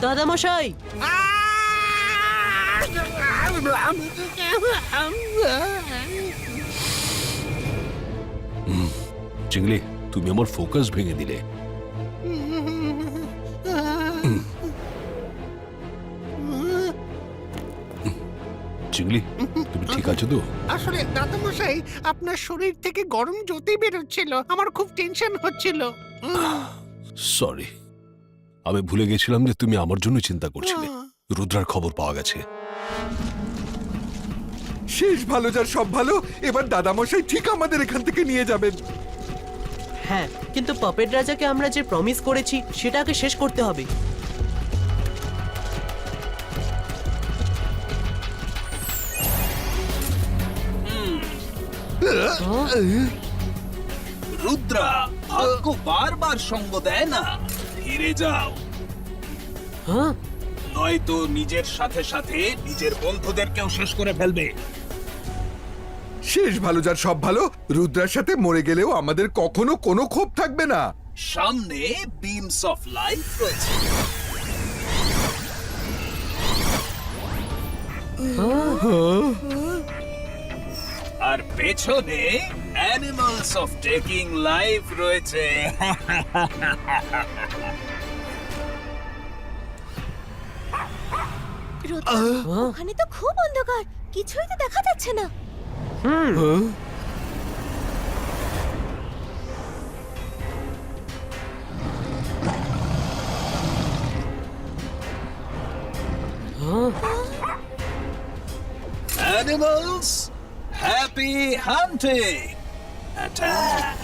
দাদা মশাই,
চিংলি, তুমি আমার ফোকাস ভেঙে দিলে। চিংলি, তুমি ঠিক আছো তো?
আসলে দাদামশাই, আপনার শরীর থেকে গরম জ্যোতি বেরোচ্ছিল, আমার খুব টেনশন হচ্ছিল।
সরি, আমি ভুলে গেছিলাম যে তুমি আমার জন্য চিন্তা করছিলে। রুদ্রার খবর পাওয়া গেছে।
শেষ ভালো যার সব ভালো, এবার দাদামশাই ঠিক আমাদের এখান থেকে নিয়ে যাবেন।
হ্যাঁ, কিন্তু পপেট রাজাকে আমরা যে প্রমিস করেছি সেটাকে শেষ করতে হবে।
রুদ্রা, ভাগ্য বারবার সঙ্গ দেয় না, ফিরে যাও।
হ্যাঁ,
নয়তো নিজের সাথে সাথে নিজের বন্ধুদেরকেও শেষ করে ফেলবে।
শেষ ভালো যার সব ভালো, রুদ্রার সাথে মরে গেলেও আমাদের কখনো কোনো ক্ষোভ থাকবে না।
সামনে বিমস অফ লাইফ রয়েছে। আর পেছনে অ্যানিমালস অফ টেকিং লাইফ রয়েছে।
ওখানে তো খুব অন্ধকার, কিছুই তো দেখা যাচ্ছে না।
Animals happy hunting. Attack!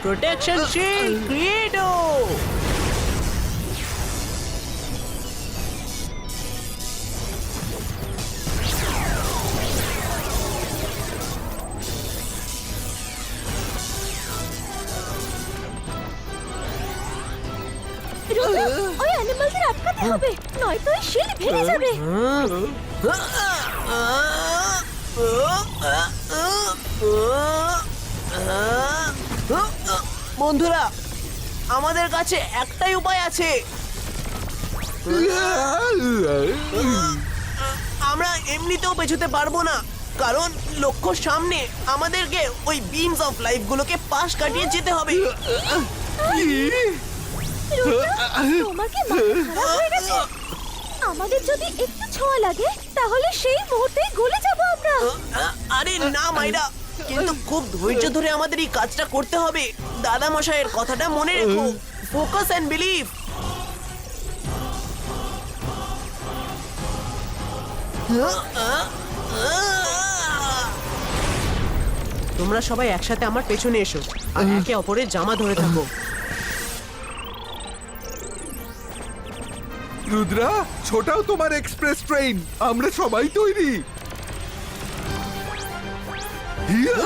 Protection shield ক্রিয়েটো।
ওই অ্যানিমালদের আটকাতে হবে, নয়তো এই শিল্ড ভেঙে যাবে।
বন্ধুরা, আমাদের কাছে একটাই উপায় আছে। আমরা এমনিতেও পেছোতে পারবো না, কারণ লক্ষ্য সামনে। আমাদেরকে ওই বিমস অফ লাইফ গুলোকে পাশ কাটিয়ে যেতে হবে।
তোমার কি মাথা খারাপ হয়ে গেছে? আমাদের যদি একটু ছোঁয়া লাগে তাহলে সেই মুহূর্তেই গলে যাব আমরা।
আরে না মাইরা, কিন্তু খুব ধৈর্য ধরে আমাদের এই কাজটা করতে হবে। দাদা মশাইয়ের কথাটা মনে রেখো, ফোকাস এন্ড বিলিভ। তোমরা সবাই একসাথে আমার পেছনে এসো আর একে অপরের জামা ধরে থাকো।
রুদ্রা, ছোটাও তোমার এক্সপ্রেস ট্রেন, আমরা সবাই তৈরি। হিয়া!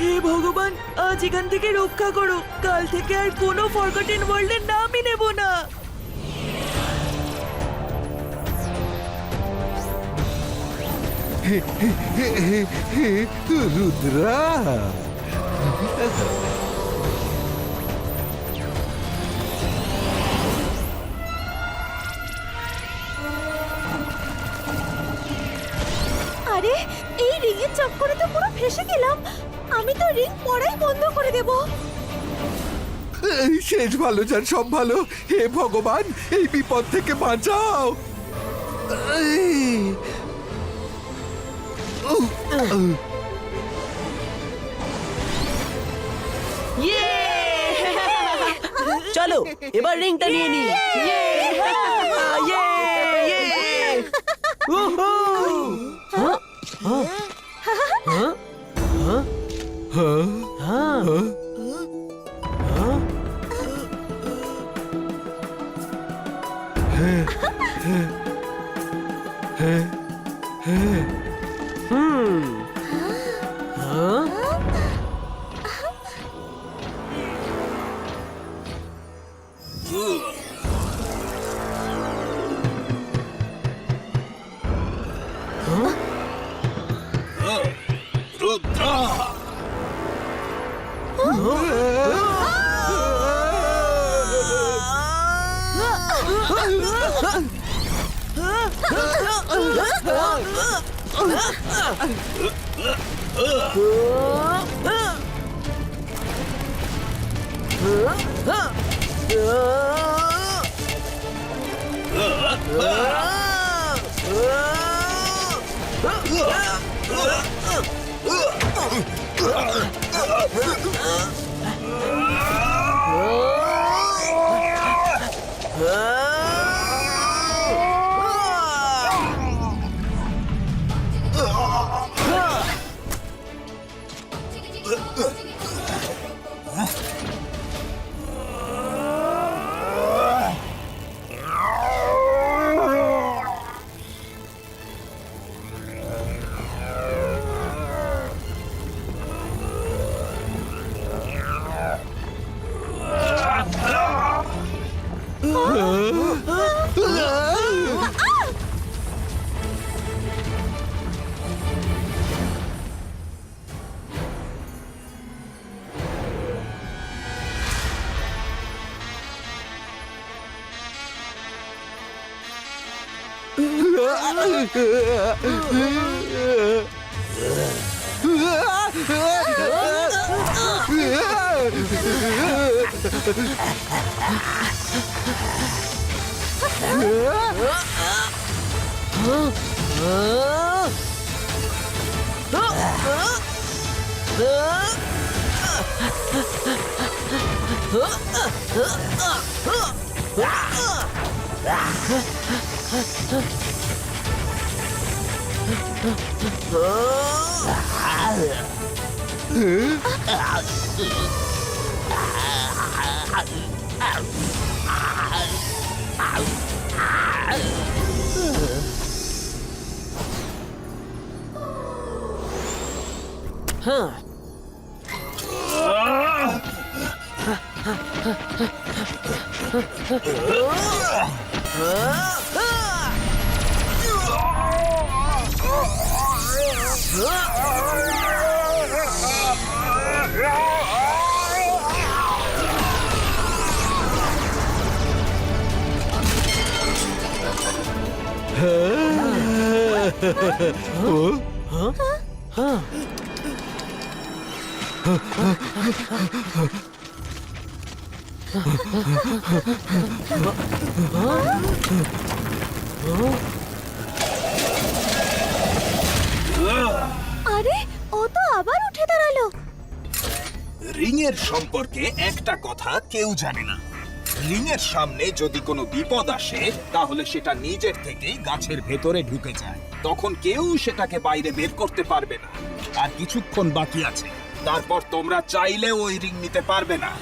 হে ভগবান, আজ এখান থেকে রক্ষা করো। কাল থেকে আর কোনো ফরগটেন ওয়ার্ল্ডের নামই নেব না।
রুদ্রা,
আরে, এই রিং এর চক্করে তো পুরো ফেসে গেলাম। আমি তো রিং পরাই বন্ধ করে দেব।
এই শেষ ভালো যার সব ভালো। হে ভগবান, এই বিপদ থেকে বাঁচাও।
চলো এবার রিংটা নিয়ে নি।
রুদ্রা!
আরে ও তো আবার উঠে দাঁড়ালো।
রিং এর সম্পর্কে একটা কথা কেউ জানে না। রিং এর সামনে যদি কোনো বিপদ আসে তাহলে সেটা নিজের থেকেই গাছের ভেতরে ঢুকে যায়, তখন কেউ সেটাকে বাইরে বের করতে পারবে না। আর কিছুক্ষণ বাকি আছে, তারপর তোমরা চাইলেও ওই রিং নিতে পারবে না।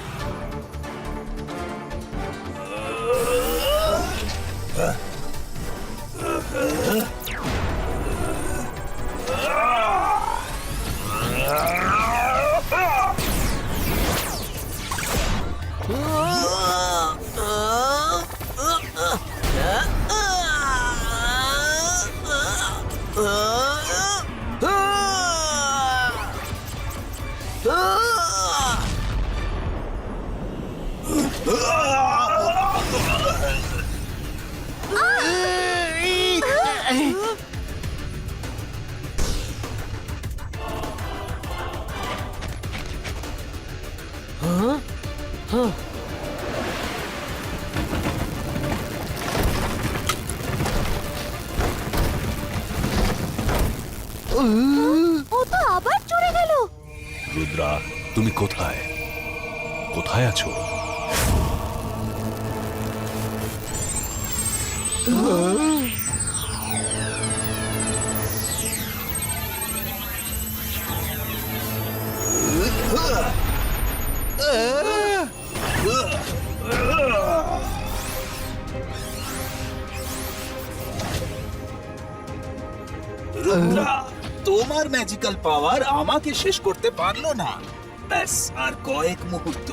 ও তো আবার চড়ে গেল।
রুদ্রা, তুমি কোথায়? কোথায় আছো?
রুদ্রা, তোমার ম্যাজিক্যাল পাওয়ার আমাকে শেষ করতে পারলো না। ব্যাস আর কয়েক মুহূর্ত,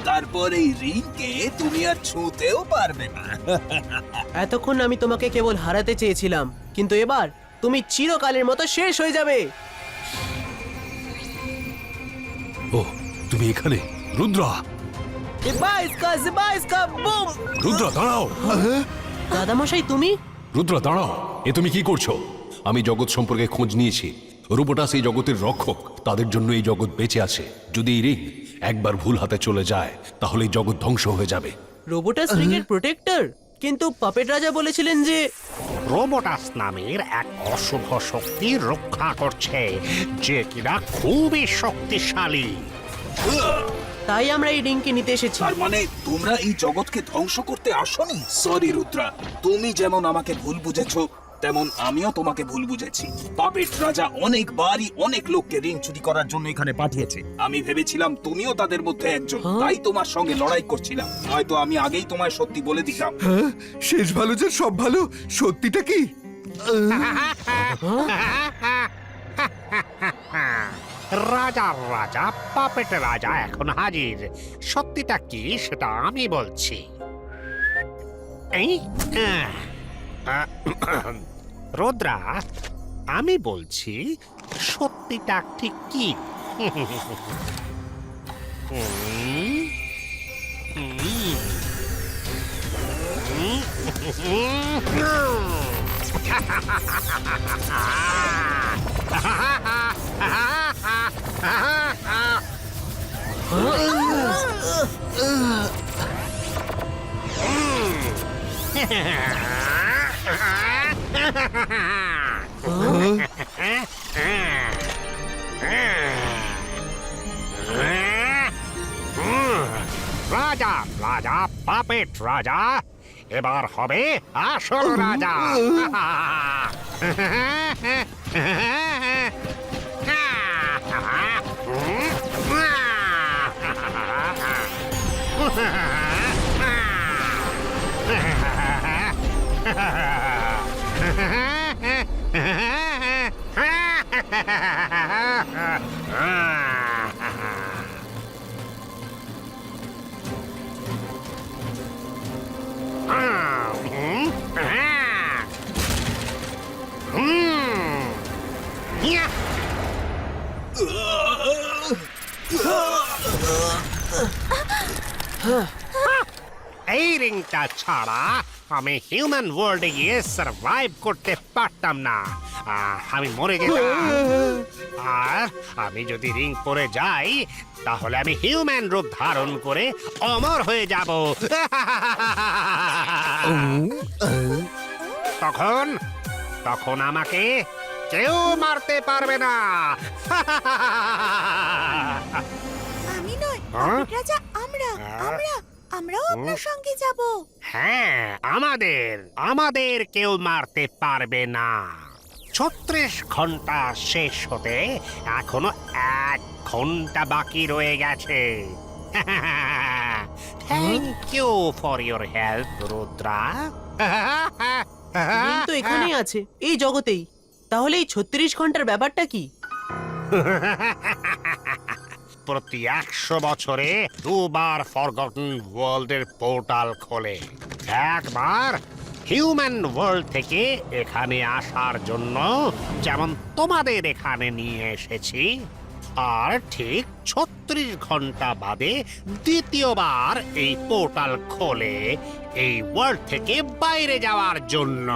তারপর এই রিংকে তুমি আর ছুঁতেও পারবে না।
এতক্ষণ আমি তোমাকে কেবল হারাতে চেয়েছিলাম, কিন্তু এবার তুমি চিরকালের মতো শেষ হয়ে যাবে।
ও, তুমি এখানে? রুদ্রা!
বুম!
রুদ্রা, দাঁড়াও!
দাদামশাই, তুমি?
রুদ্রা, দাঁড়াও! এ তুমি কি করছো? আমি জগৎ সম্পর্কে খোঁজ নিয়েছি। রোবোটাস এই জগতের রক্ষক, তাদের জন্য এই জগৎ বেঁচে আছে। যদি এই রিং একবার ভুল হাতে চলে যায় তাহলে এই জগৎ ধ্বংস হয়ে যাবে।
রোবোটাস রিং এর প্রোটেক্টর? কিন্তু পাপেট রাজা বলেছিলেন যে
রোবোটাস নামের এক অশুভ শক্তি রক্ষা করছে, যে কিনা খুবই শক্তিশালী।
তাই আমরা এই রিংকে নিতে এসেছি।
তার মানে তোমরা এই জগৎকে ধ্বংস করতে আসোনি? সরি রুদ্রা, তুমি যেমন আমাকে ভুল বুঝেছো তেমন আমিও তোমাকে ভুল বুঝেছি। পাপেট রাজা অনেকবারই অনেক লোককে রিং চুরি করার জন্য এখানে পাঠিয়েছে। আমি ভেবেছিলাম তুমিও তাদের মধ্যে একজন, তাই তোমার সঙ্গে লড়াই করছিলাম। হয়তো আমি আগেই তোমায় সত্যি বলে দিতাম।
হ্যাঁ, শেষ ভালো যে সব ভালো, সত্যিটা কি?
রাজার রাজা পাপেট রাজা এখন হাজির। সত্যিটা কি সেটা আমি বলছি। এই রুদ্রা, আমি বলছি সত্যিটা ঠিক কি? রাজা রাজা পাপেট রাজা এবার হবে আসল রাজা এই রিংটা ছাড়া আমি হিউম্যান ওয়ার্ল্ডে গিয়ে সার্ভাইভ করতে পারতাম না আমি মরে যেতাম আর আমি যদি রিং পরে যাই তাহলে আমি হিউম্যান রূপ ধারণ করে অমর হয়ে যাব তখন তখন আমাকে কেউ মারতে পারবে না
আমি নয়
হ্যাঁ?
পাপেট রাজা, আমরাও আপনার সঙ্গে যাব।
হ্যাঁ আমাদের কেউ মারতে পারবে না 36 ঘন্টা শেষ হতে এখনো 1 ঘন্টা বাকি রয়ে গেছে thank you for your help Rudra
ring তো এখানেই আছে, এই জগতেই। তাহলে এই 36 ঘন্টার ব্যাপারটা কি?
প্রতি 100 বছরে 2 বার ফরগটন ওয়ার্ল্ডের পোর্টাল খোলে। একবার হিউম্যান ওয়ার্ল্ড থেকে এখানে আসার জন্য, যেমন তোমাদের এখানে নিয়ে এসেছি, আর ঠিক 36 ঘন্টা বাদে দ্বিতীয়বার এই পোর্টাল খোলে এই ওয়ার্ল্ড থেকে বাইরে যাওয়ার জন্য।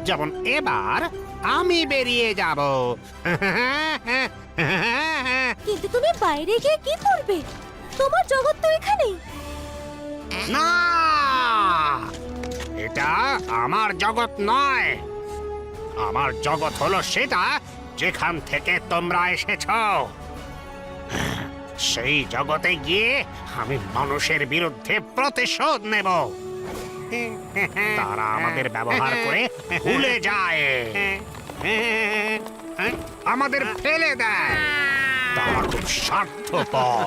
যেমন এবার আমি বেরিয়ে যাব
কিন্তু তুমি বাইরে গিয়ে কি করবে? তোমার জগৎ তো এখানেই।
না, এটা আমার জগৎ নয়। আমার জগৎ হলো সেটা যেখান থেকে তোমরা এসেছো। সেই জগতে গিয়ে আমি মানুষের বিরুদ্ধে প্রতিশোধ নেব। তারা আমাদের ব্যবহার করে ভুলে যায়, আমাদের ফেলে দেয়। তারা খুব স্বার্থপর,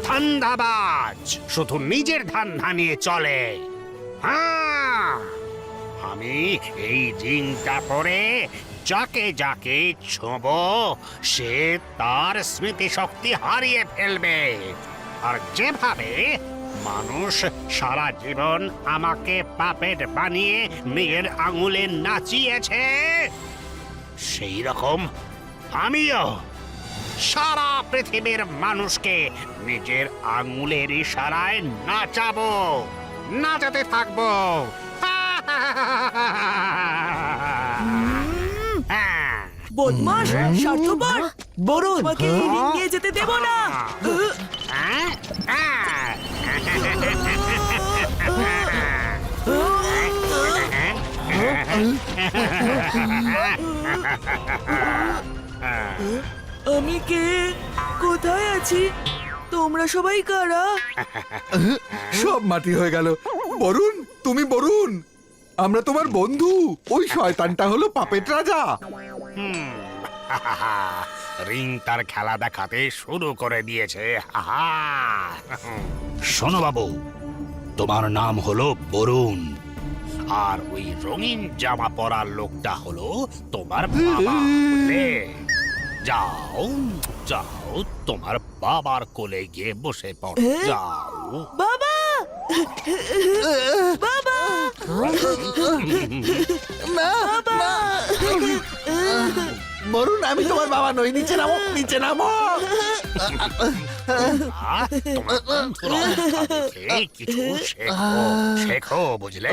ধান্দাবাজ, শুধু নিজের ধান্দা নিয়ে চলে। হ্যাঁ, আমি এই রিংটা পরে যাকে যাকে ছোঁব সে তার স্মৃতিশক্তি হারিয়ে ফেলবে। আর যেভাবে মানুষ সারা জীবন আমাকে পাপেট বানিয়ে নিজের আঙুলে নাচিয়েছে, সেই রকম আমিও সারা পৃথিবীর মানুষকে নিজের আঙুলের ইশারায় নাচাবো, নাচাতে থাকবো।
বদমাশ, স্বার্থপর, বরুণ, তোমাকে এই রিং নিয়ে যেতে দেব না। আমি কে? কোথায় আছি? তোমরা সবাই কারা?
সব মাটি হয়ে গেল। বরুণ, তুমি বরুণ, আমরা তোমার বন্ধু। ওই শয়তানটা হলো পাপেট রাজা।
রিং তার খেলা দেখাতে শুরু করে দিয়েছে। শোনো বাবু, তোমার নাম হলো বরুণ, আর ওই রঙিন জামা পরা লোকটা হলো তোমার বাবা। বুঝলে? যাও যাও, তোমার বাবার কোলে গিয়ে বসে পড়ো। যাও
বাবা! বাবা! বাবা!
বরুণ, আমি তোমার বাবা নই। নিচে নামো, নিচে নামো।
তোমার বন্ধুর অবস্থা দেখে কিছু শেখো শেখো বুঝলে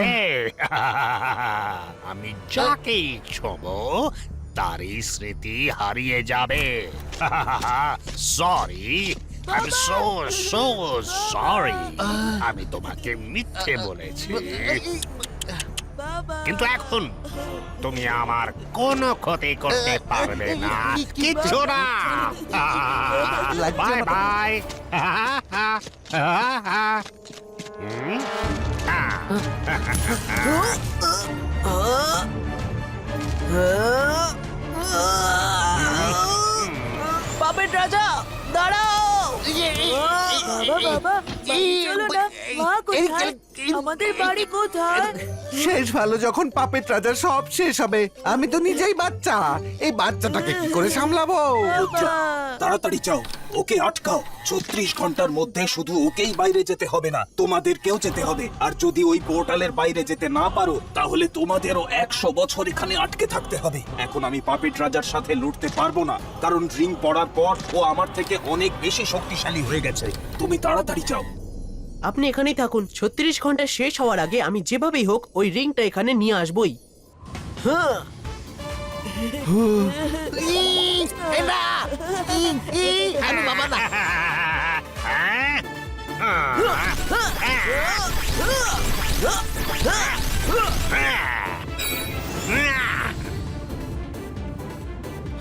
আমি যাকেই ছোবো তারই স্মৃতি হারিয়ে যাবে সরি আমি সো সরি আমি তোমাকে মিথ্যে বলেছি কিন্তু এখন তুমি আমার কোনো ক্ষতি করতে পারবে না কিচ্ছু না বাই বাই
পাপেট রাজা দাঁড়াও! বাবা বাবা বাড়ি চলো না। মা কোথায়? আমাদের বাড়ি কোথায়?
শেষ ভালো যখন পাপেট রাজার সব শেষ হবে আমি তো নিজেই বাচ্চা এই বাচ্চাটাকে কি করে সামলাবো
বাবা!
তাড়াতাড়ি যাও, ওকে আটকাও। 36 ঘন্টার মধ্যে শুধু ওকেই বাইরে যেতে হবে না, তোমাদেরকেও যেতে হবে। আর যদি ওই পোর্টালের বাইরে যেতে না পারো তাহলে তোমাদেরও 100 বছর এখানে আটকে থাকতে হবে। এখন আমি পাপেট রাজার সাথে লড়তে পারবো না, কারণ রিং পড়ার পর ও আমার থেকে অনেক বেশি শক্তিশালী হয়ে গেছে। তুমি তাড়াতাড়ি যাও।
আপনি এখানেই থাকুন, 36 ঘন্টা শেষ হওয়ার আগে আমি যেভাবেই হোক ওই রিংটা এখানে নিয়ে আসবই। হ্যাঁ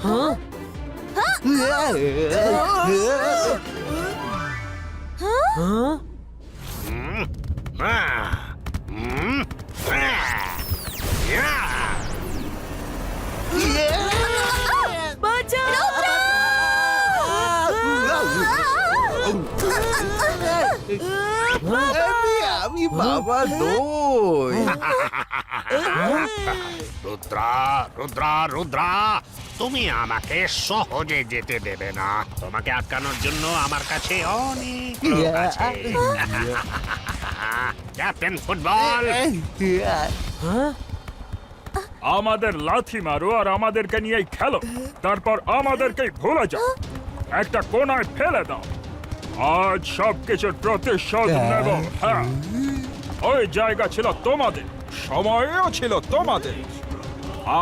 হ্যাঁ হ্যাঁ
আমি বাবা নই
রুদ্রা রুদ্রা রুদ্রা তুমি আমাকে সহজে যেতে দেবে না তোমাকে আটকানোর জন্য আমার কাছে অনেক লোক আছে ক্যাপ্টেন ফুটবল
আমাদের লাথি মারো আর আমাদেরকে নিয়েই খেলো, তারপর আমাদেরকেই ভুলে যাও, একটা কোনায় ফেলে দাও। আজ সবকিছুর প্রতিশোধ নেব। হ্যাঁ, ওই জায়গা ছিল তোমাদের, সময়ও ছিল তোমাদের,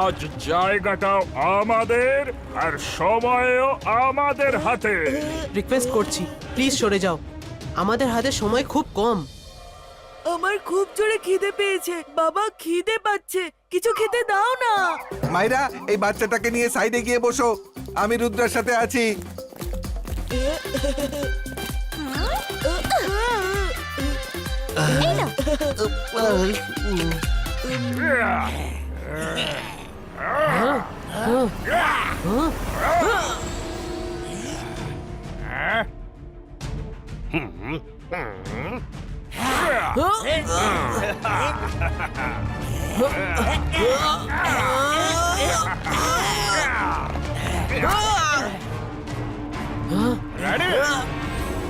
আজ জায়গাটাও আমাদের আর সময়ও আমাদের হাতে।
রিকোয়েস্ট করছি প্লিজ সরে যাও, আমাদের হাতে সময় খুব কম।
আমার খুব জোরে খিদে পেয়েছে বাবা, খিদে পাচ্ছে, কিছু খেতে দাও না।
মাইরা এই বাচ্চাটাকে নিয়ে সাইডে গিয়ে বসো আমি রুদ্রার সাথে আছি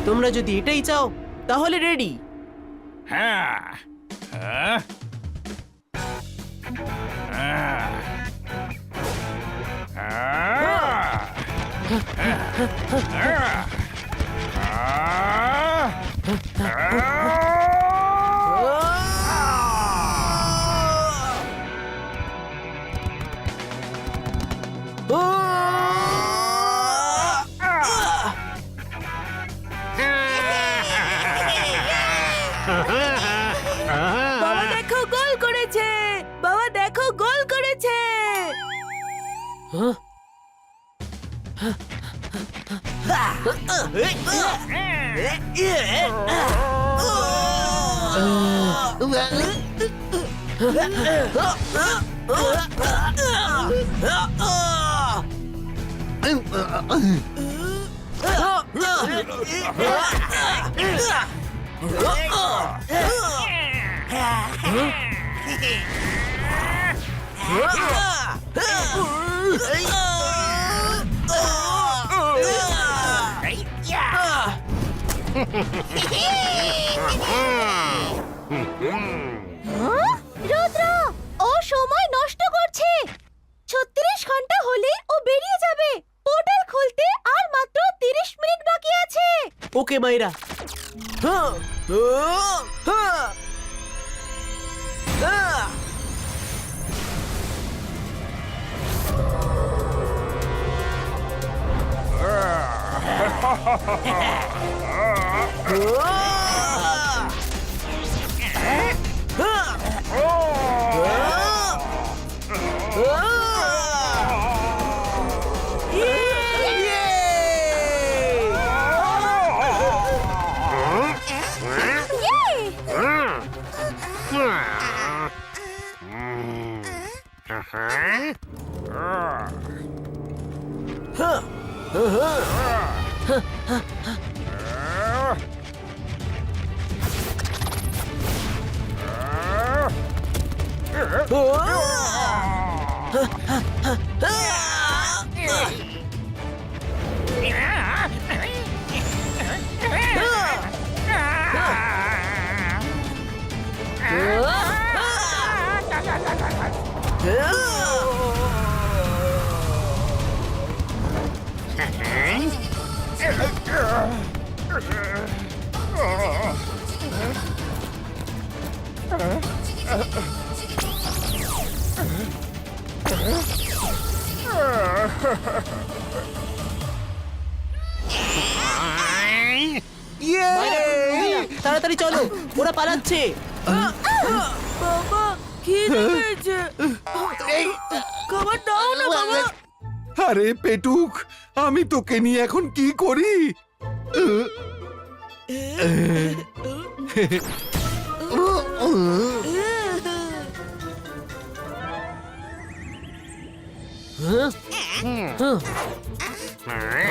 তোমরা যদি এটাই চাও তাহলে রেডি।
হ্যাঁ, হ্যাঁ,
বাবা দেখো গোল করেছে, বাবা দেখো গোল করেছে।
রুদ্র ও সময় নষ্ট করছে 36 ঘন্টা হলে ও বেরিয়ে যাবে পোর্টাল খুলতে আর মাত্র 30 মিনিট বাকি আছে
ওকে মাইরা হ্যাঁ হ্যাঁ হ্যাঁ তাড়াতাড়ি চলো, ওরা পালাচ্ছে।
বাবা খিদে পেয়েছে, খাবার দাও না বাবা।
আরে পেটুক, আমি তোকে নিয়ে এখন কি করি?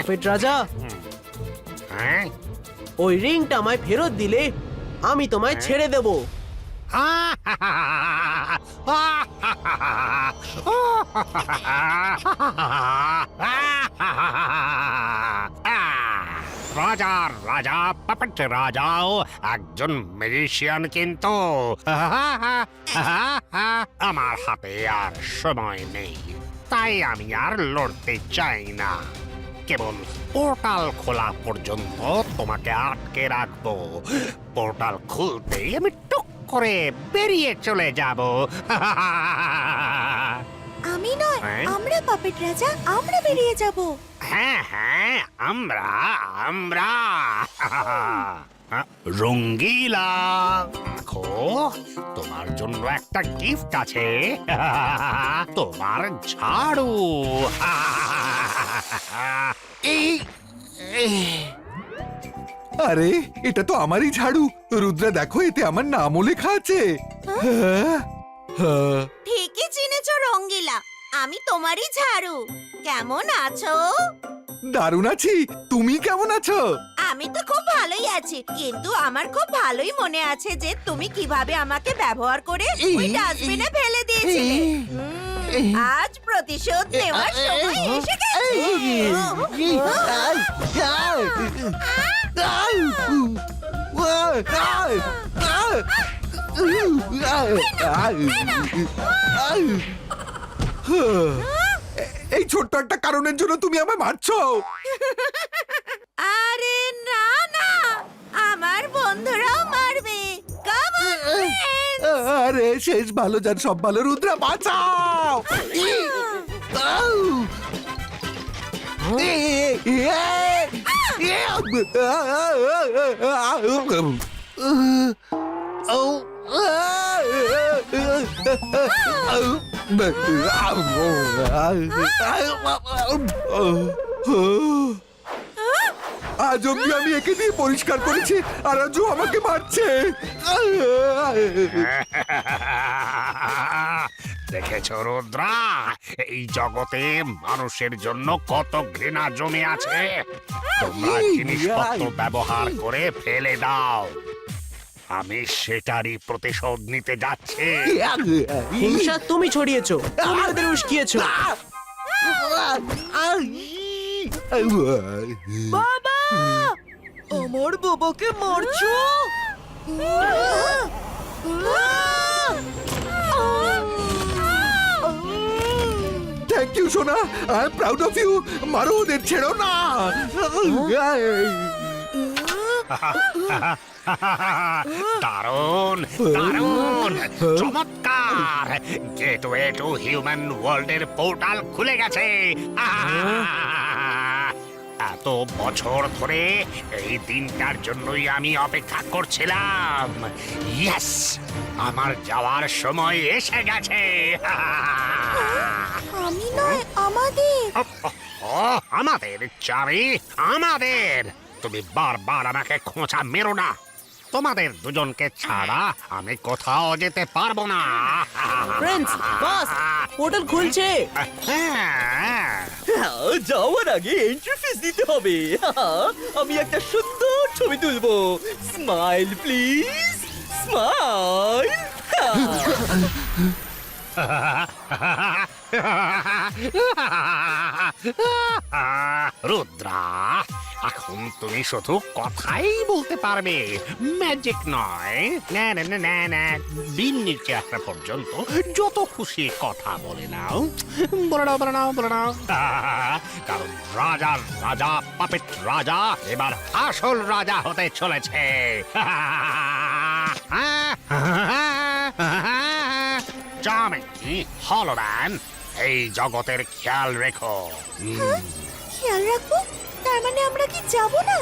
পেট রাজা, ওই রিংটা আমায় ফেরত দিলে আমি তোমায় ছেড়ে দেব।
রাজার রাজা পাপেট রাজাও একজন ম্যাজিশিয়ান, কিন্তু আমার হাতে আর সময় নেই, তাই আমি আর লড়তে চাই না। কেবল পোর্টাল খোলা পর্যন্ত তোমাকে আটকে রাখবো। পোর্টাল খুলতেই আমি টুক করে বেরিয়ে চলে যাব।
আমি নয়,
হ্যাঁ?
আমরা পাপেট রাজা, আমরা বেরিয়ে যাব।
হ্যাঁ হ্যাঁ, আমরা আমরা রঙ্গিলা, দেখো তোমার জন্য একটা গিফট আছে, তোমার ঝাড়ু।
আরে এটা তো আমারই ঝাড়ু। রুদ্রা দেখো, এতে আমার নামও লেখা আছে। হ্যাঁ, হ্যাঁ।
ঠিকই চিনেছ রঙ্গিলা, আমি তোমারই ঝাড়ু। কেমন আছো?
দারুণ আছি, তুমি কেমন আছো?
আমি তো খুব ভালোই আছি, কিন্তু আমার খুব ভালোই মনে আছে যে তুমি কিভাবে আমাকে ব্যবহার করে ওই ডাস্টবিনে ফেলে দিয়েছিলে। আজ প্রতিশোধ নেওয়ার সময় এসে
এই ছোট্ট একটা কারণের জন্য তুমি আমায় মারছো?
আরে না না, আমার বন্ধুরাও মারবে। Come on, friends!
আরে শেষ ভালো যার সব ভালো, রুদ্রা বাঁচাও! আজ অব্দি আমি একে দিয়ে পরিষ্কার করেছি, আর আজও আমাকে মারছে।
দেখেছ রুদ্রা, এই জগতে মানুষের জন্য কত ঘৃণা জমে আছে। তোমরা জিনিসপত্র ব্যবহার করে ফেলে দাও, আমি সেটারই প্রতিশোধ নিতে যাচ্ছি।
হিংসা তুমি ছড়িয়েছো, তুমি ওদের উস্কিয়েছো।
বাবা, আমার বাবাকে মারছো?
থ্যাংক ইউ সোনা, I am proud of you. মারো ওদের, ছেড়ো না।
দারুণ দারুণ চমৎকার গেটওয়ে টু হিউম্যান ওয়ার্ল্ডের পোর্টাল খুলে গেছে এত বছর ধরে এই দিনটার জন্যই আমি অপেক্ষা করছিলাম ইয়েস আমার যাওয়ার সময় এসে গেছে
আমি নয়, আমাদের।
ও আমাদের চাবি আমাদের তুমি বারবার আমাকে খোঁচা মেরো না তোমাদের দুজনকে ছাড়া আমি কোথাও যেতে পারবো না
ফ্রেন্ডস বাস পোর্টাল খুলছে।
হ্যাঁ
যাওয়ার আগে এন্ট্রি ফিস দিতে হবে আমি একটা সুন্দর ছবি তুলবো স্মাইল প্লিজ স্মাইল
রুদ্রা এখন তুমি শুধু কথাই বলতে পারবে ম্যাজিক নয় না না না না না বিন নিচে আসা পর্যন্ত যত খুশি কথা বলে নাও বলে নাও বলে নাও বলে নাও কারণ রাজার রাজা পাপেট রাজা এবার আসল রাজা হতে চলেছে জামি হলম্যান এই জগতের খেয়াল রেখো
খেয়াল রাখবো? তার মানে আমরা কি যাব না?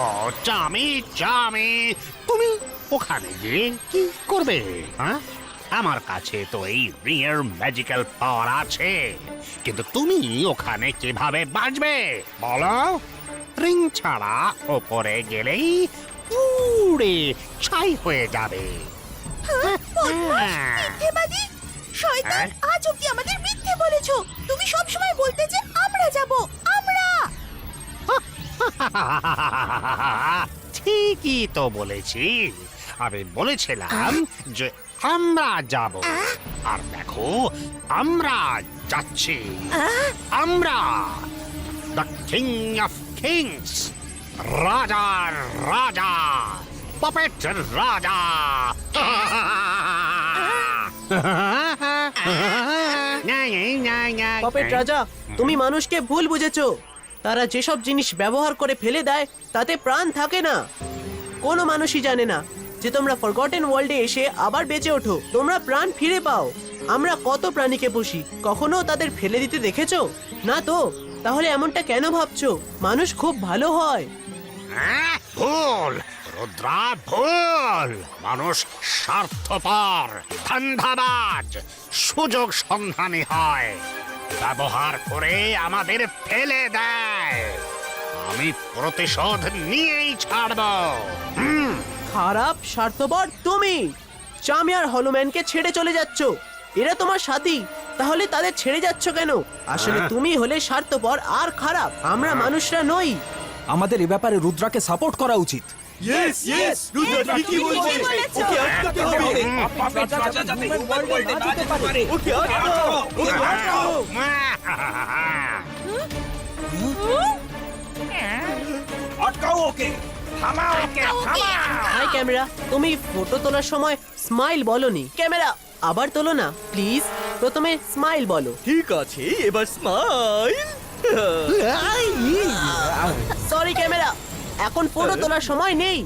ও জামি জামি তুমি ওখানে গিয়ে কি করবে হ্যাঁ আমার কাছে তো এই রিং এর ম্যাজিক্যাল পাওয়ার আছে কিন্তু তুমি ওখানে কিভাবে বাঁচবে বলো রিং ছাড়া ওপরে গেলেই পুড়ে ছাই হয়ে যাবে
মিথ্যেবাদী! শয়তান, আজ অব্দি আমাদের মিথ্যে বলেছো। তুমি সব সময় বলতে যে আমরা যাব, আমরা।
ঠিকই তো বলেছি আমি বলেছিলাম যে আমরা যাব আর দেখো আমরা যাচ্ছি আমরা দ্য কিং অফ কিংস রাজার রাজা পপেট রাজা
পপেট রাজা তুমি মানুষকে ভুল বুঝেছো তারা যেসব জিনিস ব্যবহার করে ফেলে দেয় তাতে প্রাণ থাকে না কোনো মানুষই জানে না যে তোমরা ফরগটেন ওয়ার্ল্ডে এসে আবার বেঁচে ওঠো তোমরা প্রাণ ফিরে পাও আমরা কত প্রাণীকে পুষি কখনো তাদের ফেলে দিতে দেখেছো না তো তাহলে এমনটা কেন ভাবছো মানুষ খুব ভালো হয়
ভুল রুদ্রা ভুল মানুষ স্বার্থপর ধান্দাবাজ সুযোগ সন্ধানী হয় ব্যবহার করে আমাদের ফেলে দেয় আমি প্রতিশোধ নিয়েই ছাড়ব
খারাপ স্বার্থপর তুমি চামি আর হনুম্যানকে ছেড়ে চলে যাচ্ছ এরা তোমার সাথী তাহলে তাদের ছেড়ে যাচ্ছ কেন আসলে তুমি হলে স্বার্থপর আর খারাপ আমরা মানুষরা নই
আমাদের এ ব্যাপারে রুদ্রাকে সাপোর্ট করা উচিত
ইয়েস ইয়েস রুদ্র ঠিকই বলছে ওকে আটকাতে হবে
পাপেট রাজা যাতে হিউম্যান ওয়ার্ল্ডে না যেতে পারে
ওকে আটকাও ওকে আটকাও
আটকাও ওকে থামাও ওকে থামাও
হাই ক্যামেরা তুমি ফটো তোলার সময় স্মাইল বলনি ক্যামেরা আবার তোলো না প্লিজ প্রথমে স্মাইল বলো
ঠিক আছে এবার স্মাইল
সরি ক্যামেরা এখন ফটো তোলার সময় নেই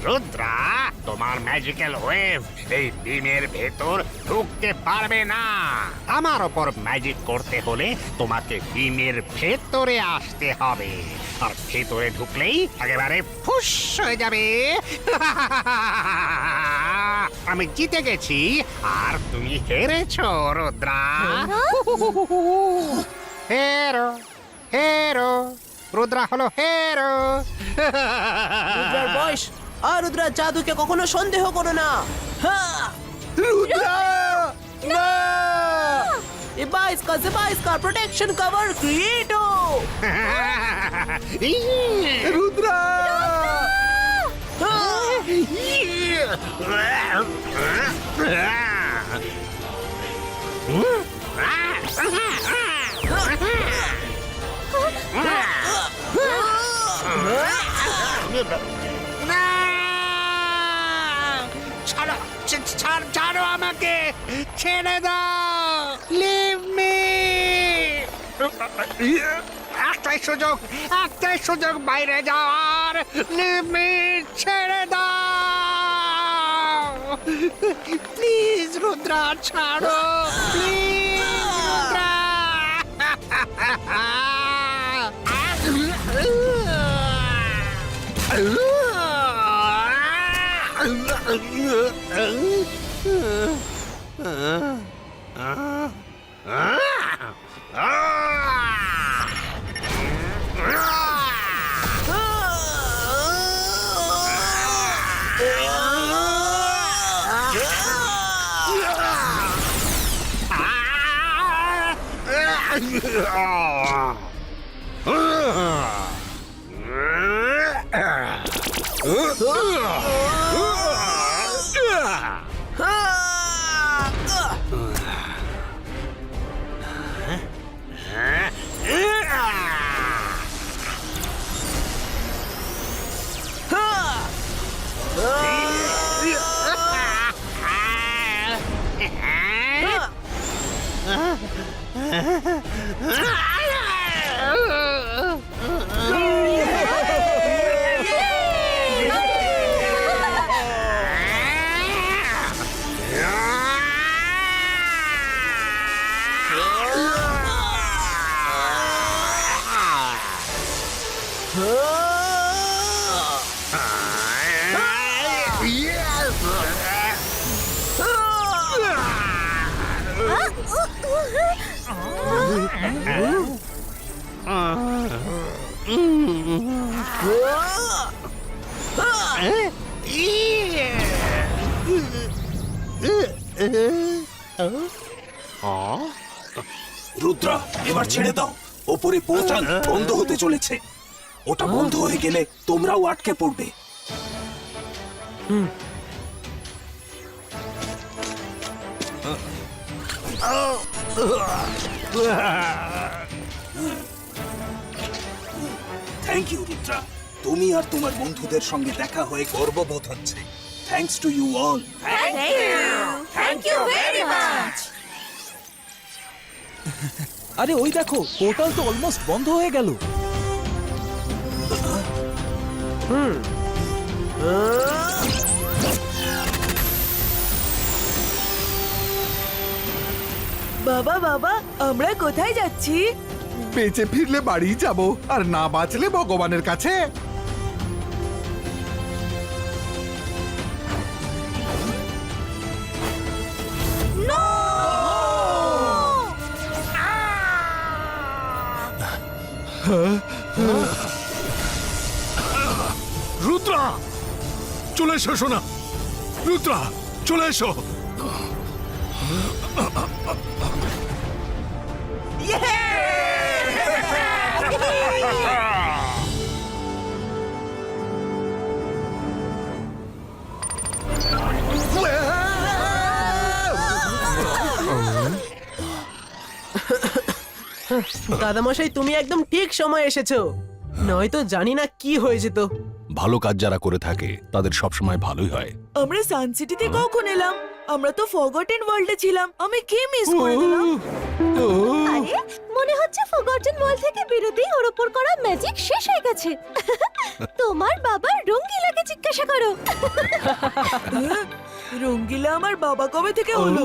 রুদ্রা তোমার ম্যাজিক্যাল ওয়েভ এই বিমের ভেতর ঢুকতে পারবে না আমার ওপর ম্যাজিক করতে হলে তোমাকে বিমের ভেতরে আসতে হবে আর ভেতরে ঢুকলেই একেবারে ফুস হয়ে যাবে আমি জিতে গেছি আর তুমি হেরেছো রুদ্রা হেরো হেরো রুদ্রা হলো হেরো
রুদ্রার বয়স আর রুদ্রার জাদুকে কখনো সন্দেহ করো না इबा इसका प्रोटेक्शन कवर क्रिएटो
রুদ্রা
ছাড়ো আমাকে ছেড়ে দাও লিভ মি একটাই সুযোগ বাইরে যাওয়ার, লিমিট ছেড়ে দাও। প্লিজ রুদ্রা, ছাড়ো প্লিজ রুদ্রা।
রুদ্রা, এবার ছেড়ে দাও। ওপরে পোর্টাল বন্ধ হতে চলেছে। ওটা বন্ধ হয়ে গেলে তোমরাও আটকে পড়বে। থ্যাংক ইউ রুদ্রা, তুমি আর তোমার বন্ধুদের সঙ্গে দেখা হয়ে গর্ববোধ হচ্ছে। Thanks to you all.
Thank you very much.
আরে ওই দেখো, পোর্টাল তো অলমোস্ট বন্ধ হয়ে গেল।
বাবা বাবা, আমরা কোথায় যাচ্ছি?
বেঁচে ফিরলে বাড়ি যাব, আর না বাঁচলে ভগবানের কাছে।
রুদ্রা, চলে এসো সোনা। রুদ্রা, চলে এসো।
দাদামশাই, তুমি একদম ঠিক সময় এসেছো, নয়তো জানি না কি হয়ে যেত।
ভালো কাজ যারা করে থাকে তাদের সবসময় ভালোই হয়।
আমরা সানসিটিতে কখন এলাম? আমরা তো ফরগটেন ওয়ার্ল্ডে ছিলাম। আমি কি মিস করে দিলাম?
আরে মনে হচ্ছে ফরগটেন ওয়ার্ল্ড থেকে বেরোতেই ওর উপর করা ম্যাজিক শেষ হয়ে গেছে। তোমার বাবার রঙ্গিলাকে জিজ্ঞাসা করো।
রঙ্গিলা আমার বাবা কবে থেকে হলো?